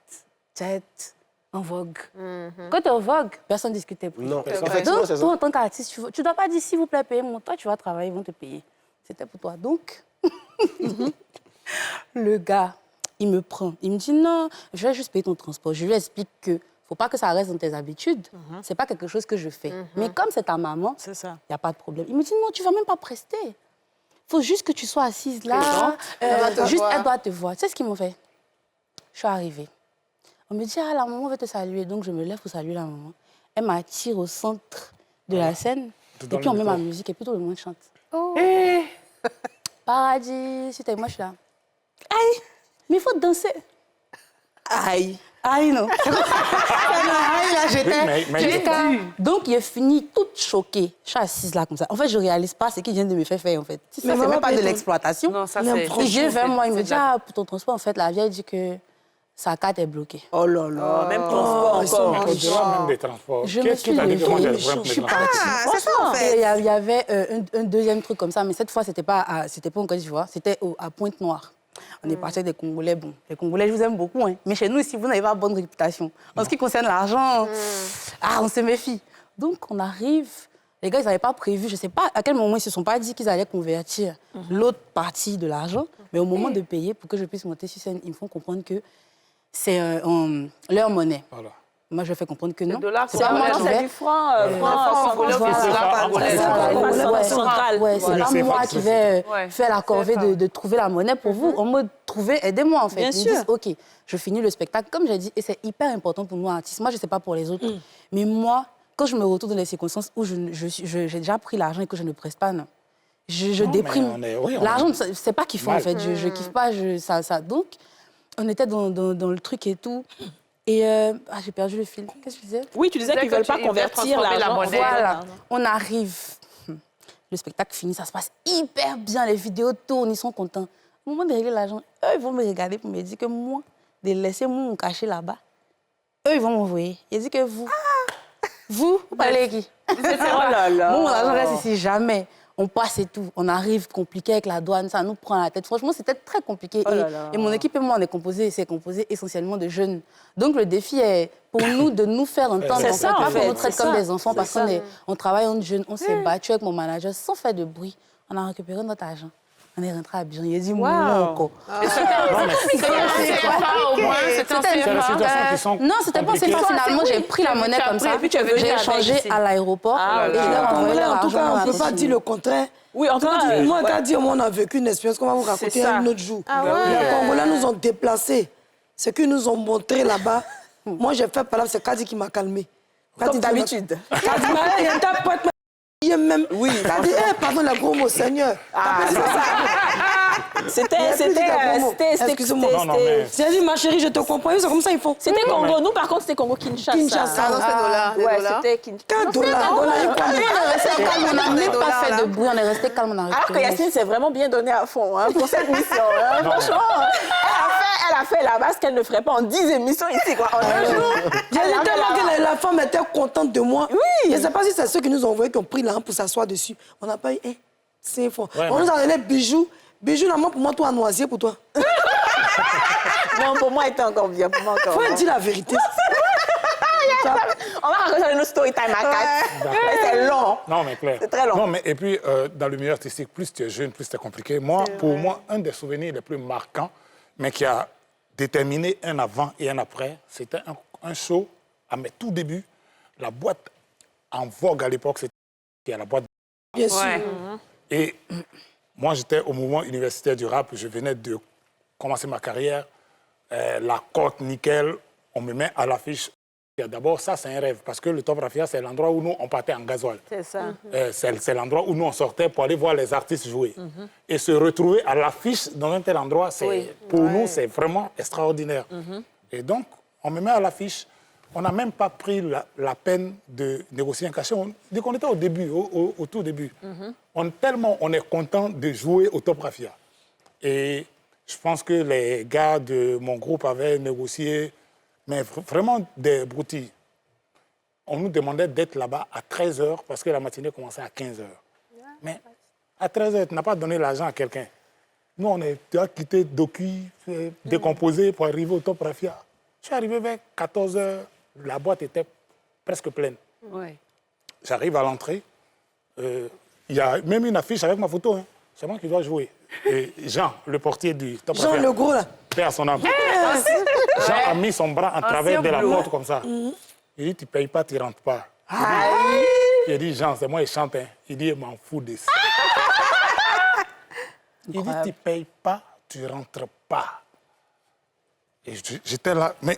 être en vogue. Quand tu es en vogue, personne ne discute tes prix. Non, Donc, toi, en tant qu'artiste, tu ne dois pas dire, s'il vous plaît, payez-moi. Toi, tu vas travailler, ils vont te payer. C'était pour toi. Donc, le gars, il me prend. Il me dit, non, je vais juste payer ton transport. Je lui explique que ne faut pas que ça reste dans tes habitudes. Ce n'est pas quelque chose que je fais. Mais comme c'est ta maman, il n'y a pas de problème. Il me dit, non, tu ne vas même pas prester. Il faut juste que tu sois assise là. Juste, elle doit te voir. Tu sais ce qu'ils m'ont fait? Je suis arrivée. On me dit, ah, la maman veut te saluer. Donc, je me lève pour saluer la maman. Elle m'attire au centre de la scène. Et puis, on met ma musique et puis tout le monde chante. Paradis, si t'es moi, je suis là. Aïe, mais il faut danser. Aïe. Aïe, non. Aïe, là, j'étais. Donc, il est fini toute choquée. Je suis assise là comme ça. En fait, je ne réalise pas ce qu'il vient de me faire faire, en fait. Ça, c'est même pas de l'exploitation. Non, ça, c'est... Il vient vers moi, il me dit, ah, pour ton transport, en fait, la vieille dit que sa carte est bloquée. Oh là là, même transport encore. Au-delà même des transports. Je me suis levée, je suis partie. C'est ça, en fait. Il y avait un deuxième truc comme ça, mais cette fois, c'était pas en Côte d'Ivoire, c'était à Pointe-Noire. On est parti avec des Congolais. Bon, les Congolais, je vous aime beaucoup, hein. Mais chez nous, si vous n'avez pas bonne réputation, en ce qui concerne l'argent, on se méfie. Donc, on arrive. Les gars, ils n'avaient pas prévu, je ne sais pas à quel moment ils ne se sont pas dit qu'ils allaient convertir l'autre partie de l'argent. Mais au moment de payer, pour que je puisse monter sur scène, ils me font comprendre que c'est leur monnaie. Voilà. Moi, je fais comprendre que non. C'est du franc central. C'est pas moi qui vais faire la corvée de trouver la monnaie pour vous. En mode, trouver, aidez-moi, en fait. Bien Ils sûr. disent, OK, je finis le spectacle. Comme j'ai dit, et c'est hyper important pour nous, artistes. Moi, je ne sais pas pour les autres. Mais moi, quand je me retrouve dans les circonstances où j'ai déjà pris l'argent et que je ne preste pas, non. Je déprime. L'argent, c'est pas kiffant, en fait. Je kiffe pas. Donc, on était dans le truc et tout. Et j'ai perdu le fil. Qu'est-ce que tu disais? Oui, tu disais qu'ils ne veulent pas convertir l'argent. Voilà, on arrive. Le spectacle finit, ça se passe hyper bien. Les vidéos tournent, ils sont contents. Au moment de régler l'argent, eux, ils vont me regarder pour me dire que moi, de laisser mon caché là-bas, eux, ils vont m'envoyer. Ils disent que vous, vous parlez à qui? Oh là là. Mon argent reste ici, jamais. On passe et tout. On arrive compliqué avec la douane, ça nous prend la tête. Franchement, c'était très compliqué. Et mon équipe et moi, c'est composé essentiellement de jeunes. Donc, le défi est pour nous de nous faire entendre. C'est ça, en fait. On nous traite comme des enfants parce qu'on travaille en jeunes. On s'est battu avec mon manager sans faire de bruit. On a récupéré notre argent. On est rentré à Abidjan. Il a dit, mon encore. Non, c'était pas CFA. Finalement, j'ai pris la monnaie comme ça. J'ai échangé à l'aéroport. Et je leur ai envoyé leur En tout cas, argent. on ne peut pas dire le contraire. Oui, en tout cas. Moi, t'as dit, on a vécu une expérience qu'on va vous raconter un autre jour. Les Congolais nous ont déplacés. Ce qu'ils nous ont montré là-bas, moi, j'ai fait par là, c'est Kadi qui m'a calmé. Comme d'habitude. Kadi m'a dit, t'as pas même. Oui. Kadi, pardon, le gros mot, Seigneur. Excuse-moi. J'ai dit, ma chérie, je te comprends, c'est comme ça il faut. C'était Congo. Nous, par contre, c'était Congo-Kinshasa. Kinshasa. Ouais, c'était Kinshasa. Quel dollar? On n'a même pas fait de bruit, on est resté calme, on a Alors que Yacine s'est vraiment bien donné à fond pour cette mission. Franchement, elle a fait là-bas ce qu'elle ne ferait pas en 10 émissions ici, quoi. En un jour. J'ai dit tellement que la femme était contente de moi. Oui. Je ne sais pas si c'est ceux qui nous ont envoyé qui ont pris l'argent pour s'asseoir dessus. On n'a pas eu 5 fois. On nous a donné bijoux. Bijoux, normalement, pour moi, toi, à Noisier, pour toi. Non, pour moi, elle était encore bien. Pour moi, encore. Faut dire la vérité. On va raconter nos story time à 4. C'est long. Non, mais clair. C'est très long. Non, mais et puis, dans le milieu artistique, plus tu es jeune, plus c'est compliqué. Pour moi, un des souvenirs les plus marquants, mais qui a déterminé un avant et un après, c'était un show à mes tout débuts. La boîte en vogue à l'époque, c'était la boîte. Bien sûr. Et moi, j'étais au mouvement universitaire du rap. Je venais de commencer ma carrière. La côte, nickel, on me met à l'affiche. D'abord, ça, c'est un rêve, parce que le Top Rafia, c'est l'endroit où nous, on partait en gasoil. C'est ça. C'est l'endroit où nous, on sortait pour aller voir les artistes jouer. Et se retrouver à l'affiche dans un tel endroit, pour nous, c'est vraiment extraordinaire. Et donc, on me met à l'affiche. On n'a même pas pris la peine de négocier un cachet. Dès qu'on était au début, au tout début, tellement on est content de jouer au Top Rafia. Et je pense que les gars de mon groupe avaient négocié, mais vraiment des broutilles. on nous demandait d'être là-bas à 13h parce que la matinée commençait à 15h. Mais à 13h, tu n'as pas donné l'argent à quelqu'un. Nous, tu as quitté Doki, décomposé pour arriver au Top Rafia. Je suis arrivé vers 14h, la boîte était presque pleine. Ouais. J'arrive à l'entrée, il y a même une affiche avec ma photo. Hein. C'est moi qui dois jouer. Et Jean, le portier du Top Jean, Rafia, le gros, là. paix à son âme. Jean a mis son bras en travers de la porte comme ça. Il dit, tu ne payes pas, tu ne rentres pas. Il dit, Jean, c'est moi, il chante. Hein. Il dit, je m'en fous de ça. Il dit, tu ne payes pas, tu ne rentres pas. Et j'étais là, mais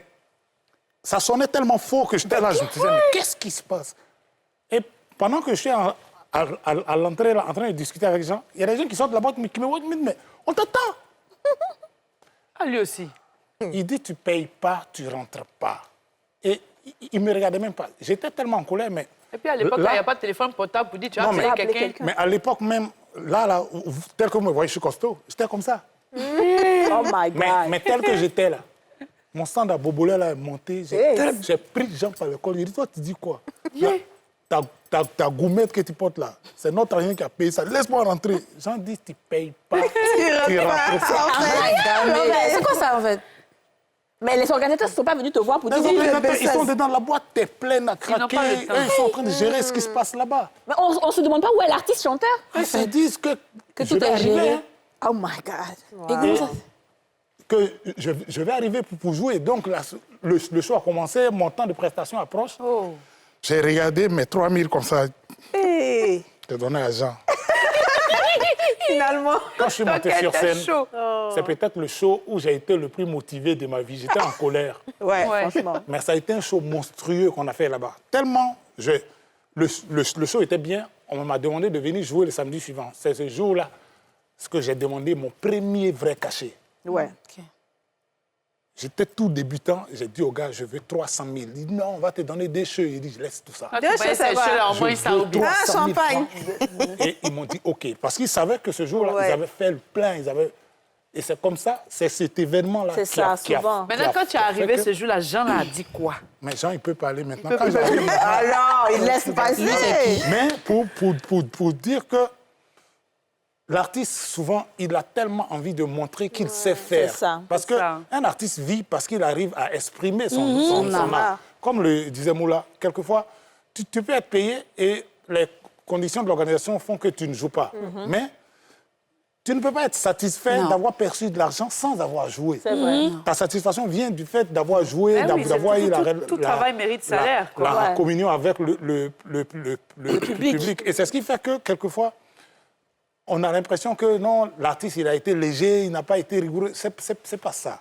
ça sonnait tellement fort que j'étais là, je me disais, mais qu'est-ce qui se passe? Et pendant que je suis à l'entrée, en train de discuter avec les gens, il y a des gens qui sortent de la boîte, mais qui me voient, mais on t'attend. Ah, lui aussi. Il dit, tu ne payes pas, tu ne rentres pas. Et il ne me regardait même pas. J'étais tellement en colère, mais... Et puis à l'époque, il n'y a pas de téléphone portable pour dire, tu as appelé quelqu'un. Mais à l'époque même, là, tel que vous me voyez, je suis costaud, j'étais comme ça. Oh my God. Mais tel que j'étais là, mon stand à Bobolé là, est monté, j'ai pris Jean par le col. Il dit, toi, tu dis quoi? Ta gourmette que tu portes là, c'est notre argent qui a payé ça. Laisse-moi rentrer. Jean dit, tu ne payes pas, tu rentres pas. C'est quoi ça, en fait? Mais les organisateurs ne sont pas venus te voir pour dire... Ils sont dedans, la boîte est pleine à craquer. Ils sont en train de gérer ce qui se passe là-bas. Mais on ne se demande pas où est l'artiste chanteur? Ils disent que tout est géré. Hein. Oh my God. Et comment ça... Que je vais arriver pour jouer. Donc, le show a commencé, mon temps de prestation approche. Oh. J'ai regardé mes 3000 comme ça. Hey. J'ai donné à Jean. Finalement. Quand je suis monté sur scène, c'est peut-être le show où j'ai été le plus motivé de ma vie. J'étais en colère. Ouais, franchement. Mais ça a été un show monstrueux qu'on a fait là-bas. Tellement, le show était bien, on m'a demandé de venir jouer le samedi suivant. C'est ce jour-là que j'ai demandé mon premier vrai cachet. Ouais. Okay. J'étais tout débutant. J'ai dit au gars, je veux 300 000. Il dit, non, on va te donner des cheveux. Il dit, je laisse tout ça. Ah, tu voyais ces cheveux-là, au moins, ils savent bien. Ah, champagne. Et ils m'ont dit, OK. Parce qu'ils savaient que ce jour-là, Ouais. ils avaient fait le plein. Et c'est comme ça, c'est cet événement-là C'est ça, souvent. Maintenant, quand tu es arrivé ce jour-là, Jean a dit quoi? Mais Jean, il peut parler maintenant. Quand j'arrive, Alors, il laisse passer. mais pour dire que l'artiste, souvent, il a tellement envie de montrer qu'il sait faire. c'est ça, Parce c'est ça. qu'un artiste vit parce qu'il arrive à exprimer son art. Comme le disait Moula, quelquefois, tu peux être payé et les conditions de l'organisation font que tu ne joues pas. Mais tu ne peux pas être satisfait d'avoir perçu de l'argent sans avoir joué. C'est vrai. Ta satisfaction vient du fait d'avoir joué, Eh oui, d'avoir eu tout travail mérite salaire, quoi. la Ouais. communion avec le public. Et c'est ce qui fait que, quelquefois, on a l'impression que non, l'artiste, il a été léger, il n'a pas été rigoureux. C'est pas ça.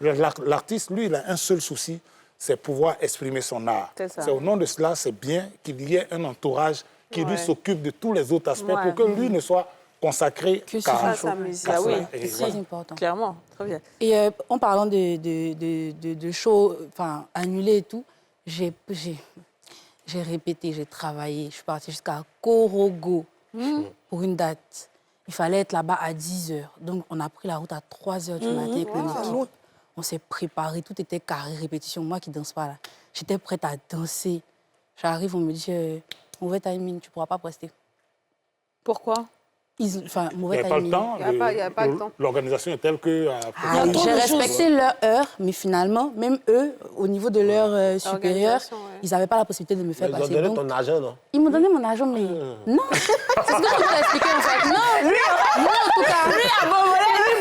L'artiste, lui, il a un seul souci, c'est pouvoir exprimer son art. C'est ça. Au nom de cela, c'est bien qu'il y ait un entourage qui lui s'occupe de tous les autres aspects Ouais. pour que lui ne soit consacré Que qu'à sa musique. qu'à Ah oui, cela. Et C'est voilà. très important. Clairement. Très bien. Et en parlant de shows annulés et tout, j'ai répété, j'ai travaillé. Je suis partie jusqu'à Korogo pour une date. Il fallait être là-bas à 10h. Donc, on a pris la route à 3h du matin avec une équipe. On s'est préparé, tout était carré, répétition. Moi qui ne danse pas, là, j'étais prête à danser. J'arrive, on me dit, mauvais timing, tu ne pourras pas prester. Pourquoi? Mauvais Il n'y a pas le timing. temps. Il y a pas le temps. L'organisation est telle que... J'ai respecté leur heure, mais finalement, même eux, au niveau de leur supérieur, Organisation, ouais. ils n'avaient pas la possibilité de me faire Ils ont passer. donné Donc, ton argent, non? ils m'ont donné mon argent, mais non. C'est ce que je peux t'expliquer en fait. Non, en tout cas.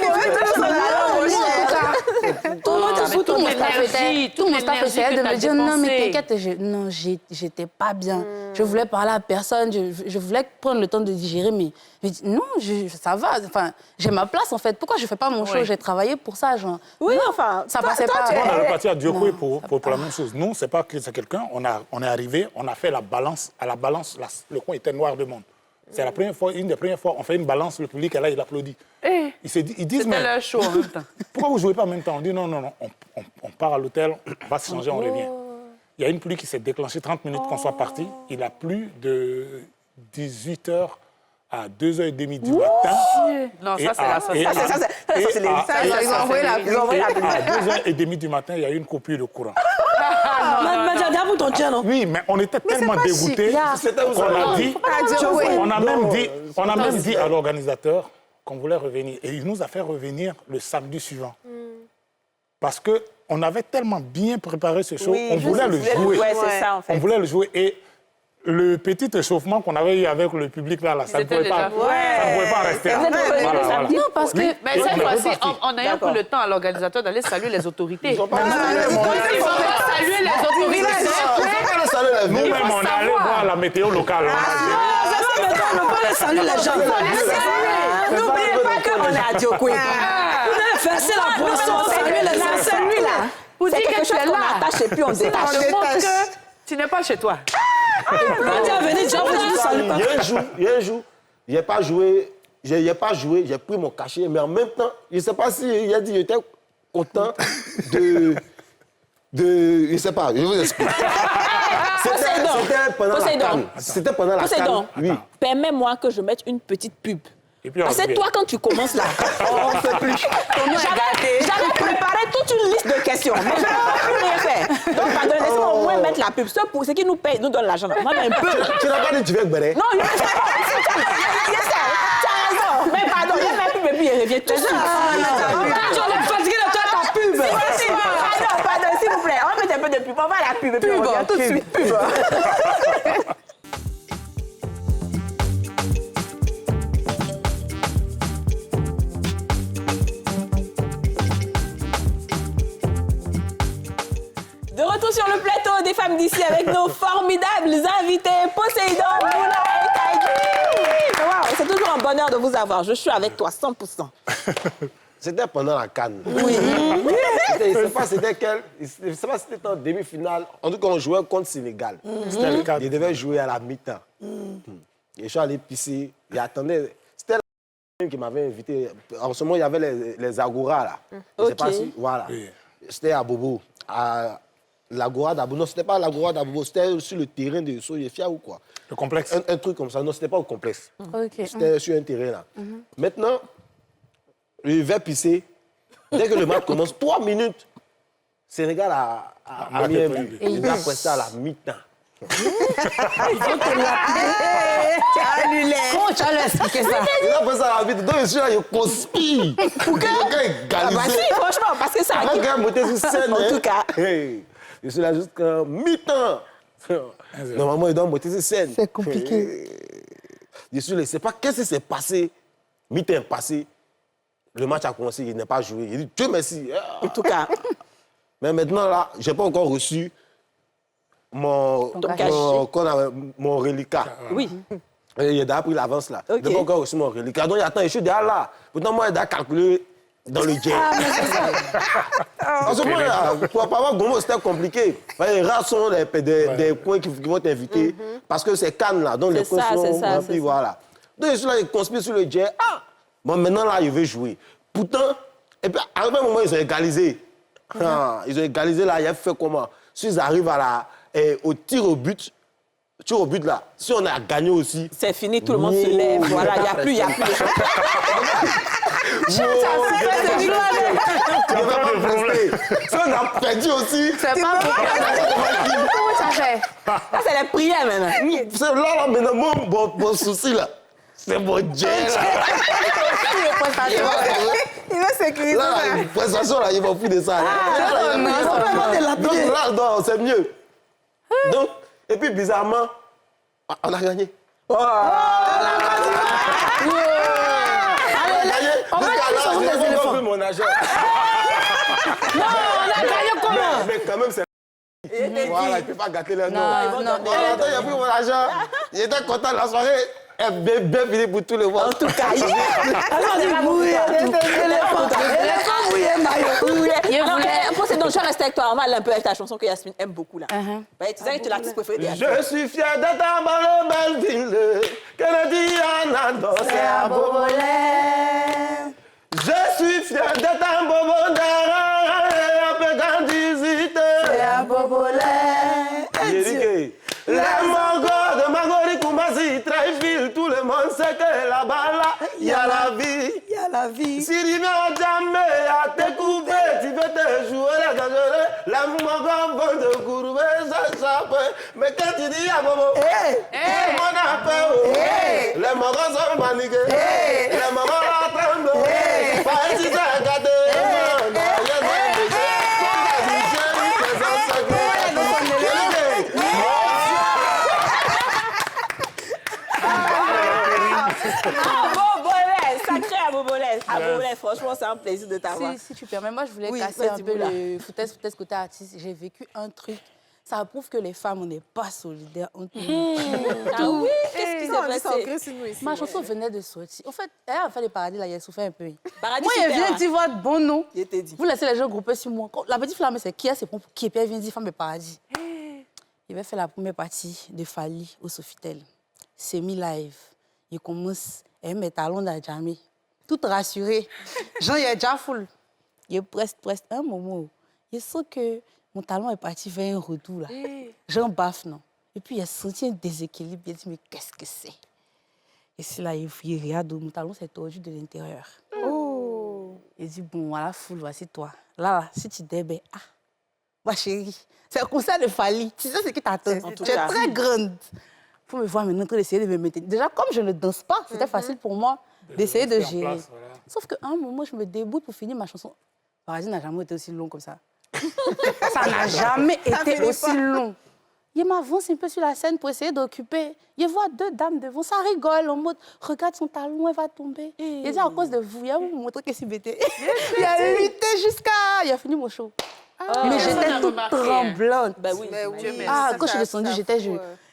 Tout mon staff essayait de me dire non, mais t'inquiète, non, j'étais pas bien. Je voulais parler à personne, je voulais prendre le temps de digérer, mais je dis non, ça va. Enfin, j'ai ma place en fait. Pourquoi je fais pas mon show? J'ai travaillé pour ça, genre. Oui, Non, enfin, ça passait toi, pas. tu es- On avait parti à Diokwe Non, pour la même chose. Nous, c'est pas que c'est quelqu'un. On est arrivé, on a fait la balance. À la balance, le coin était noir de monde. C'est la première fois, une des premières fois, on fait une balance, le public est là, il applaudit. Eh, Ils disent, c'était mais leur show en même temps. pourquoi vous ne jouez pas en même temps? On dit non, on part à l'hôtel, on va se changer, on revient. Il y a une pluie qui s'est déclenchée 30 minutes qu'on soit parti. Il a plu de 18h à 2h30 du matin. Non, Et ça, c'est à- la et à- société. et c'est les- à- ça, et ils ont envoyé la- à 2h30 du matin, il y a eu une coupure de courant. Mais pour ton tien, non? Oui, mais on était tellement dégoûtés qu'on a même dit à l'organisateur qu'on voulait revenir. Et il nous a fait revenir le samedi suivant. Parce qu'on avait tellement bien préparé ce show, on voulait le jouer. Ouais, c'est ça, en fait. On voulait le jouer. Et le petit échauffement qu'on avait eu avec le public là, ça ne pouvait pas rester. Non, parce que... Mais cette fois-ci, on a eu pris le temps à l'organisateur d'aller saluer les autorités. Ils ont pas saluer les autorités. Nous-mêmes, on est allé voir la météo locale. Salut les gens. N'oubliez pas qu'on est à Diokwe. Vous devez verser la poisson, saluer les gens. Celui-là, Pour dire quelque que tu chose es qu'on là. attache et puis on détache. Je montre que tu n'es pas chez toi. On dit à venir, tu vas salut pas. Il y a un jour, il n'a pas joué, j'ai pris mon cachet, mais en même temps, je ne sais pas si il a dit qu'il était content de... Je ne sais pas, je vous explique. C'était pendant la CAN. C'était pendant la CAN. Oui. Permets-moi que je mette une petite pub. Et puis, Parce que toi, quand tu commences là, on ne peut plus. J'avais préparé toute une liste de questions, mais je ne peux plus rien faire. Donc, pardon, laisse-moi au moins mettre la pub. Ce qui nous paye, nous donne l'argent. Moi, un peu. Tu n'as pas dit que tu veux Gbéré? Non, tu as raison. Mais pardon, il y a ma pub et puis il revient tout de suite. Quand tu es fatigué de toi, ta pub. Pardon, s'il vous plaît. On va mettre un peu de pub. On va à la pub et puis on revient tout de suite. Pub. De retour sur le plateau des femmes d'ici avec nos formidables invités, Poséidon, Moula et Taïdi. Wow, c'est toujours un bonheur de vous avoir. Je suis avec toi, 100%. C'était pendant la CAN. Oui. Je ne sais pas c'était quel. Je ne sais pas si c'était en demi-finale. En tout cas, on jouait contre Sénégal. C'était le CAN. Il devait jouer à la mi-temps. Et je suis allé pisser. Il attendait. C'était la qui m'avait invité. En ce moment, il y avait les Agora là. Je ne sais pas si. Voilà. Oui. C'était à Bobo. À l'Agora d'Abobo. Non, c'était pas l'Agora d'Abobo. C'était sur le terrain de Soyefia ou quoi. Le complexe. Un truc comme ça. Non, c'était pas au complexe. Okay. C'était sur un terrain là. Maintenant, il va pisser. Dès que le match commence, 3 minutes, Sénégal a mis un but. Il a presté à la mi-temps. Il faut te l'appeler. Comment tu as expliqué ça? Il a presté à la mi-temps. Donc, je suis là, il conspire. Pour quelqu'un égaliser. Bah si, franchement, parce que ça... Avant qu'elle monte sur scène. En tout cas. Hey, je suis là jusqu'à mi-temps. Normalement, il doit monter sur scène. C'est compliqué. Je suis là, je ne sais pas qu'est-ce qui s'est passé. Mi-temps passé. Le match a commencé, il n'est pas joué. Il dit, Dieu merci. En tout cas. Mais maintenant, là, je n'ai pas encore reçu mon reliquat. Oui. Il a déjà pris l'avance, là. Okay. Je n'ai pas encore reçu mon reliquat. Donc, attends, je suis déjà là. Pourtant, moi, il a calculé dans le jet. En ce moment-là, pour avoir Gomo, c'était compliqué. Les rares sont des points qui vont t'inviter. Parce que c'est Cannes, là. Donc, les points sont remplis, voilà. Donc, je suis là, il conspire sur le jet. Ah! Bon, maintenant, là, il veut jouer. Pourtant, et puis, à un moment, ils ont égalisé. Ils ont égalisé, là, il a fait comment? Si ils arrivent au tir au but, là, si on a gagné aussi... C'est fini, tout le monde se lève. Voilà, il n'y a plus de choses. Si on a perdu aussi... C'est pas bon. Comment ça fait? Ça, c'est les prières, maintenant. Là, maintenant, mon souci, là, c'est mon jet, là. Il va sécuriser là, ça. la prestation, là, il va foutre de ça. Donc là, non, c'est mieux. Donc, et puis bizarrement, on a gagné. On a gagné. On va gagner mon agent. Non, on a gagné comment? Mais quand même, c'est... Voilà, il ne peut pas gâter les noms. Non. Il a pris mon argent. Il était content de la soirée. Bien fini pour tout le monde. En tout cas, Poséidon, je reste avec toi. On va aller un peu avec ta chanson que Yasmine aime beaucoup là. Tu sais que tu es l'artiste préféré de Yasmine. Je suis fier d'être dans la belle ville que le Diana c'est à Bobolé. Je suis fier d'être un bobo d'ara, un peu grandisité. C'est à Bobolé. Les Mongos de Magori Koumbasi, Tréville, tout le monde sait que là-bas, là, il y a la vie. Il y a la vie. Si tu viens jamais à te couper, tu veux te jouer la mon grand de courbe, ça chape. Mais quand tu dis à Bobo, mon appel, les morts sont maniqués, les mamans l'attendent. Pas si ça gâte, Sacré à Bobolès. À Bobolès, franchement, c'est un plaisir de t'avoir. Si tu permets, moi, je voulais Oui, casser un vas-y, peu Boula. le foutaise côté artiste. J'ai vécu un truc. Ça prouve que les femmes, on n'est pas solidaires entre nous. Ah oui, qu'est-ce qui s'est passé? Ma chanson venait de sortir. En fait, elle a fait les paradis, là, elle souffrait un peu. Paradis Moi, elle super, vient hein. dire votre bon nom. Je t'ai dit. Vous laissez les gens grouper sur moi. Quand la petite flamme, c'est qui c'est pour qui? Et puis elle vient dire femme et paradis. Il va faire la première partie de Fali au Sofitel. C'est mi-live. Il commence, elle met talons dans jamais. Tout rassuré. Jean, il est déjà full. Il est presque un moment. Il sent que mon talon est parti vers un retour là. Jean baffe, non. Et puis il a senti un déséquilibre. Il a dit, mais qu'est-ce que c'est? Et c'est là, il regarde, mon talon s'est tordu de l'intérieur. Oh. Il dit, bon, voilà, full, voici toi. Là, si tu débais, ma chérie, c'est un concert de Fali. Tu sais ce qui t'attend. Tu es très grande. Pour me voir maintenant en train d'essayer de me maintenir. Déjà, comme je ne danse pas, c'était facile pour moi d'essayer de gérer. Place, voilà. Sauf qu'à un moment, je me débrouille pour finir ma chanson. Paradis n'a jamais été aussi long comme ça. Ça n'a jamais été aussi long. Il m'avance un peu sur la scène pour essayer d'occuper. Il voit deux dames devant, ça rigole en mode regarde son talon, elle va tomber. Il dit à cause de vous, il a vous montré que c'est bêté. Il a lutté jusqu'à. Il a fini mon show. Mais j'étais toute tremblante. Bah oui. Quand je suis descendue,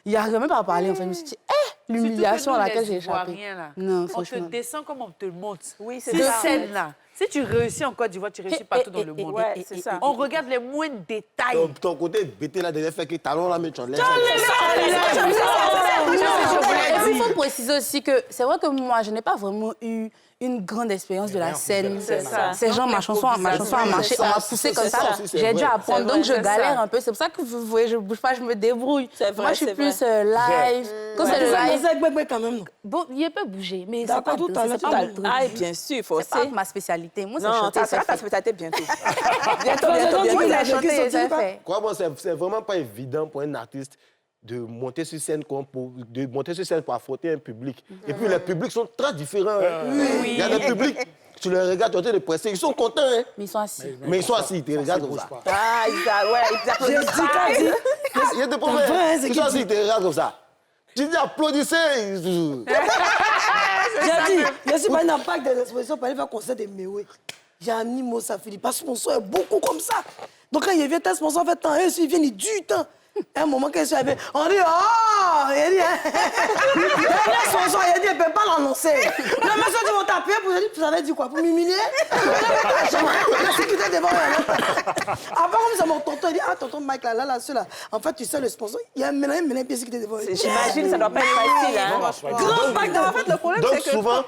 il n'arrivait même pas à parler. En fait. Je me suis dit, l'humiliation à laquelle j'ai échappé. Non, On te franchement. descend comme on te monte. Oui, c'est Cette ça. scène-là, si tu réussis en Côte d'Ivoire, tu réussis partout dans le monde. Ouais, c'est ça. On regarde les moindres détails. Ton côté bêté là, devait faire que talon là, mais tu enlèves. Et puis, il faut préciser aussi que c'est vrai que moi, je n'ai pas vraiment eu une grande expérience de la scène. C'est ça. C'est genre, ma chanson a marché, on m'a poussé comme ça. J'ai dû apprendre, donc je galère un peu. C'est pour ça que vous voyez, je ne bouge pas, je me débrouille. C'est vrai, Moi, je suis c'est plus live. Quand c'est le live, quand même. bon, il peut bouger, mais c'est D'accord, pas tout à l'heure, c'est pas le truc. Ah, et bien sûr, il faut C'est pas aussi. ma spécialité. Moi, c'est Non, chanter, ça c'est sera ta fait. spécialité bientôt. Moi, bientôt. c'est chanter, c'est fait. Quoi, bon, c'est vraiment pas évident pour un artiste de monter sur scène pour affronter un public. Et puis les publics sont très différents. Il y a des publics, tu les regardes, tu es en train de presser, ils sont contents, hein. Mais ils sont assis. Mais ils sont assis, ils te regardent comme ça. Ah, ils applaudissent. Il y a des problèmes. Ils sont assis, ils te regardent comme ça. Tu dis applaudissez. J'ai dit, je suis pas un pack de l'exposition pour aller faire un concert de Mewe. J'ai amené Moussa Philippe, parce que mon sponsor est beaucoup comme ça. Donc quand il vient, tel sponsor fait tant, il vient, il du temps. À un moment, quand je suis arrivé, on dit, oh! Il dit, le sponsor, il dit, il ne peut pas l'annoncer. Le monsieur dit, on t'a payé pour dire, vous avez dit quoi? Pour m'humilier? La sécurité devant moi. Après, comme ça, mon tonton, il dit, ah, tonton Mike, là, celui-là. En fait, tu sais, le sponsor, il y a un pied qui était devant lui. J'imagine, ça doit pas être facile, hein. Grand pack en fait, le problème, Donc c'est que... souvent,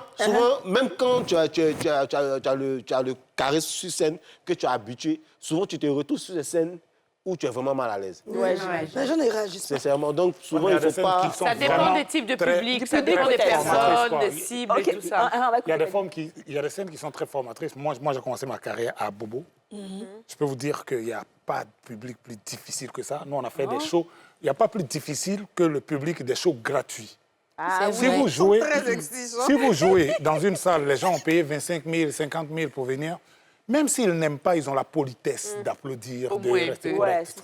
même quand tu as le charisme sur scène, que tu es habitué, souvent tu te retrouves sur des scènes où tu es vraiment mal à l'aise. Ouais, j'imagine. Les gens ne réagissent pas. Sincèrement, donc souvent il ne faut pas... Ça dépend des types de publics, ça dépend des personnes, des cibles et tout ça. Il y a des scènes qui sont très formatrices. Moi, j'ai commencé ma carrière à Bobo. Je peux vous dire qu'il n'y a pas de public plus difficile que ça. Nous, on a fait des shows. Il n'y a pas plus difficile que le public des shows gratuits. Si vous jouez dans une salle, les gens ont payé 25 000, 50 000 pour venir. Même s'ils n'aiment pas, ils ont la politesse d'applaudir, de rester correct.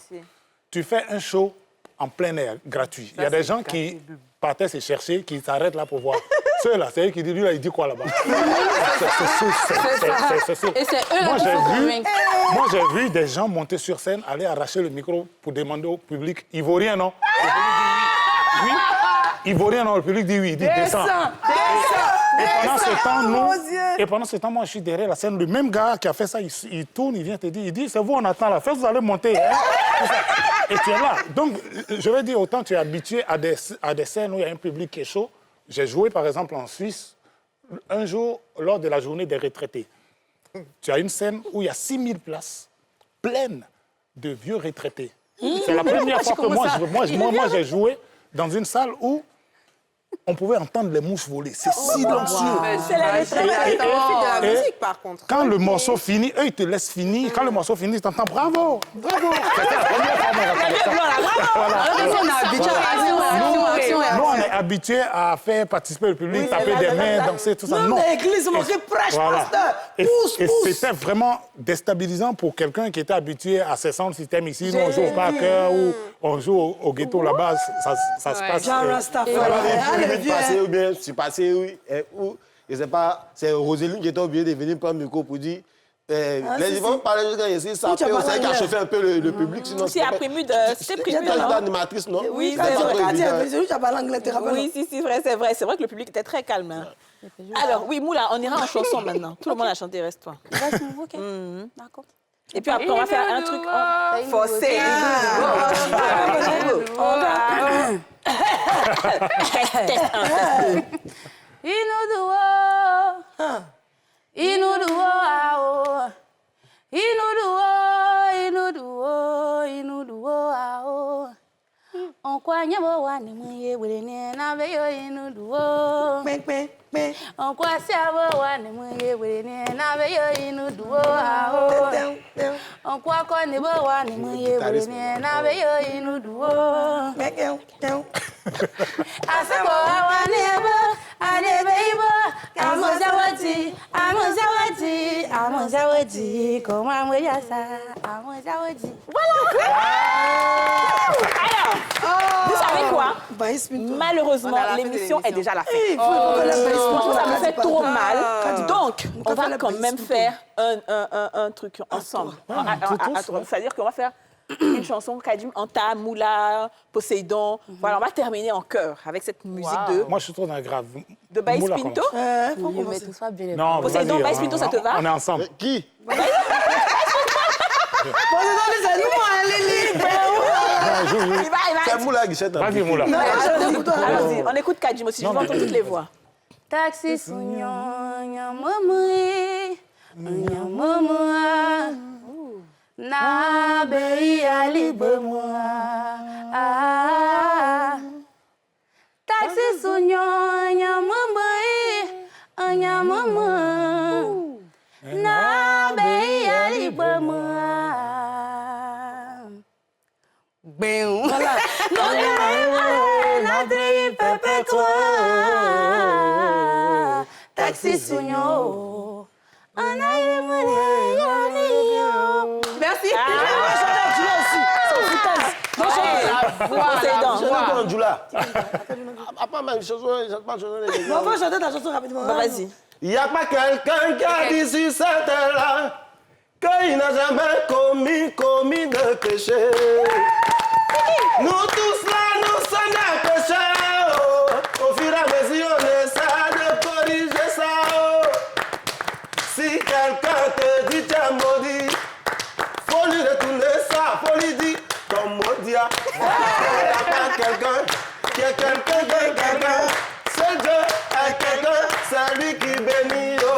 Tu fais un show en plein air, gratuit. Il y a des gens qui partaient se chercher, qui s'arrêtent là pour voir. Ceux-là, c'est eux qui disent, lui, là, il dit quoi là-bas? C'est sûr. Et c'est eux là qu'il faut convaincre. Moi, j'ai vu des gens monter sur scène, aller arracher le micro pour demander au public, Ivoirien, non? Oui. Ivoirien, non? Le public dit oui, il dit descends. Et pendant ce temps, moi, je suis derrière la scène. Le même gars qui a fait ça, il tourne, il vient te dire, il dit, c'est vous, on attend la fête, vous allez monter. Hein? Et tu es là. Donc, je vais dire, autant tu es habitué à des scènes où il y a un public qui est chaud. J'ai joué, par exemple, en Suisse, un jour, lors de la journée des retraités. Tu as une scène où il y a 6 000 places pleines de vieux retraités. C'est la première fois que moi, j'ai joué dans une salle où on pouvait entendre les mouches voler. C'est silencieux. C'est la C'est le fait de la musique, par contre. Quand le morceau finit, eux, ils te laissent finir. Quand le morceau finit, tu entends bravo, bravo. C'était la première fois qu'on On est habitué à action. Nous, on est habitués à faire participer le public, taper des mains, danser, tout ça. Non, mais l'église, on fait prêche, pasteur. Pousse, Et pousse. c'était vraiment déstabilisant pour quelqu'un qui était habitué à ces sound systèmes ici. Nous, on joue au Parker ou on joue au ghetto là-bas. Ça se passe. Jean Rastafari. Passé ou bien, je suis passé, oui. Ou, je sais pas, c'est Roséline qui était obligée de venir prendre le micro pour dire. Les gens parlaient jusqu'à ici, ça peut aussi qu'à chauffer un peu le public. Sinon, C'est après c'était C'était prévu. l'animatrice, non? Oui, Quand c'est tu vrai. regardes, c'est lui qui a parlé anglais, tu te rappelles? Oui, si, vrai, c'est vrai. C'est vrai que le public était très calme. Hein. Alors, oui, Moula, on ira en chanson maintenant. Tout le monde a chanté, reste-toi. Ok, d'accord. Et puis après, on va faire un truc forcé. On croit n'y a pas de moyen, on n'a pas de Ping, ping, ping. on croit si à voir de moyen, on n'a pas de Down, down. on croit qu'on est beau, de moyen, on n'a pas de Down, down. Asako Amozawati, comment moi ça, Amozawati. Vous savez quoi? Baïs Pinto. Malheureusement, On a la fin de l'émission est déjà à la fin. Il faut qu'on la Baïs Pinto. Franchement, ça me fait trop Ah. mal. Donc, on fait va la quand Baïs même Pinto. faire un truc ensemble. C'est-à-dire qu'on va faire une chanson Kadim, Anta, Moula, Poséidon. Voilà, on va terminer en chœur avec cette musique Moi, je suis trop dans le grave. de Baïs Moula Pinto. Faut Mais commencer. tout soit bien. Non, Poséidon, vas-y, Baïs Pinto, ça te va? On est ensemble. Qui? Poséidon, c'est nous, Lily. Il va. C'est Moula Guichette. Vas-y, Moula. Allons-y, on écoute Kadim aussi. Je veux entendre toutes les voix. Taxi sunyo, nyamamui, nyamamua, na bei alibamua. Taxi sunyo, nyamamui, nyamamua, na bei alibamua. Bem, taxi sunyo. Merci. Je vais encore en Djoula. Après, ma chanson, je ne pas chanter. On va chanter ta chanson rapidement. Vas-y. Il n'y a pas quelqu'un qui a dit sur cette terre-là qu'il n'a jamais commis de péché. Nous tous là, nous sommes des pécheurs. Au fur et à mesure, on essaie de corriger ça. Si quelqu'un te dit tu es maudit, faut lui retourner ça, faut lui dire ton maudit. Il n'y a pas quelqu'un qui est quelqu'un de quelqu'un. C'est Dieu est quelqu'un, c'est lui qui bénit. Oh.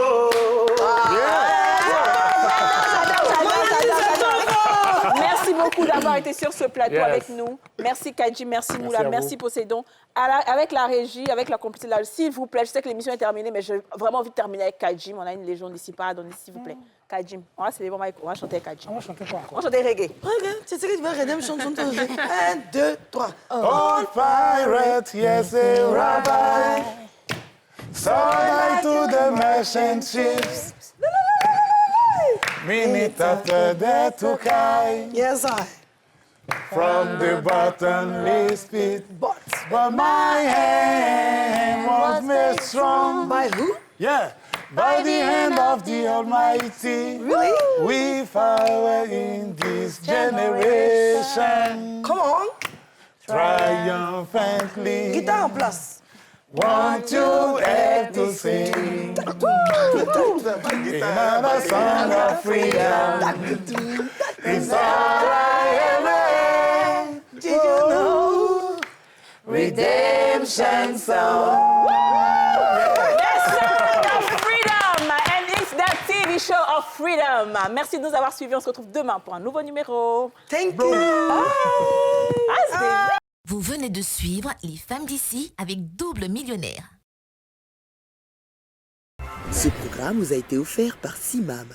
Merci beaucoup d'avoir été sur ce plateau Yes. avec nous. Merci Kadji, merci Moula, à vous. merci Poséidon. Avec la régie, avec la complicité de la... S'il vous plaît, je sais que l'émission est terminée, mais j'ai vraiment envie de terminer avec Kadjim. On a une légende ici, pardonnez, s'il vous plaît. Kadjim, on va célébrer, on va chanter avec Kadjim. On va chanter quoi On encore? va chanter reggae. Regarde, tu sais que tu vas redemption, chante ton jeu. 1, 2, 3. Old pirate, yes, a rabbi. Sold to the merchant ships. Minute after that took I Yes, I. from the bottomless pit. But But my hand was made strong. by who? Yeah, by the hand of the Almighty. Really? We power in this generation. Come on. Triumphantly. Guitare en place. Want you have to sing another song of freedom. It's all I ever Did you know? redemption song. The Sound of Freedom, and it's the TV show of freedom. Merci de nous avoir suivis. On se retrouve demain pour un nouveau numéro. Thank you. Ah, c'était Vous venez de suivre Les femmes d'ici avec Double Millionnaire. Ce programme vous a été offert par Simam.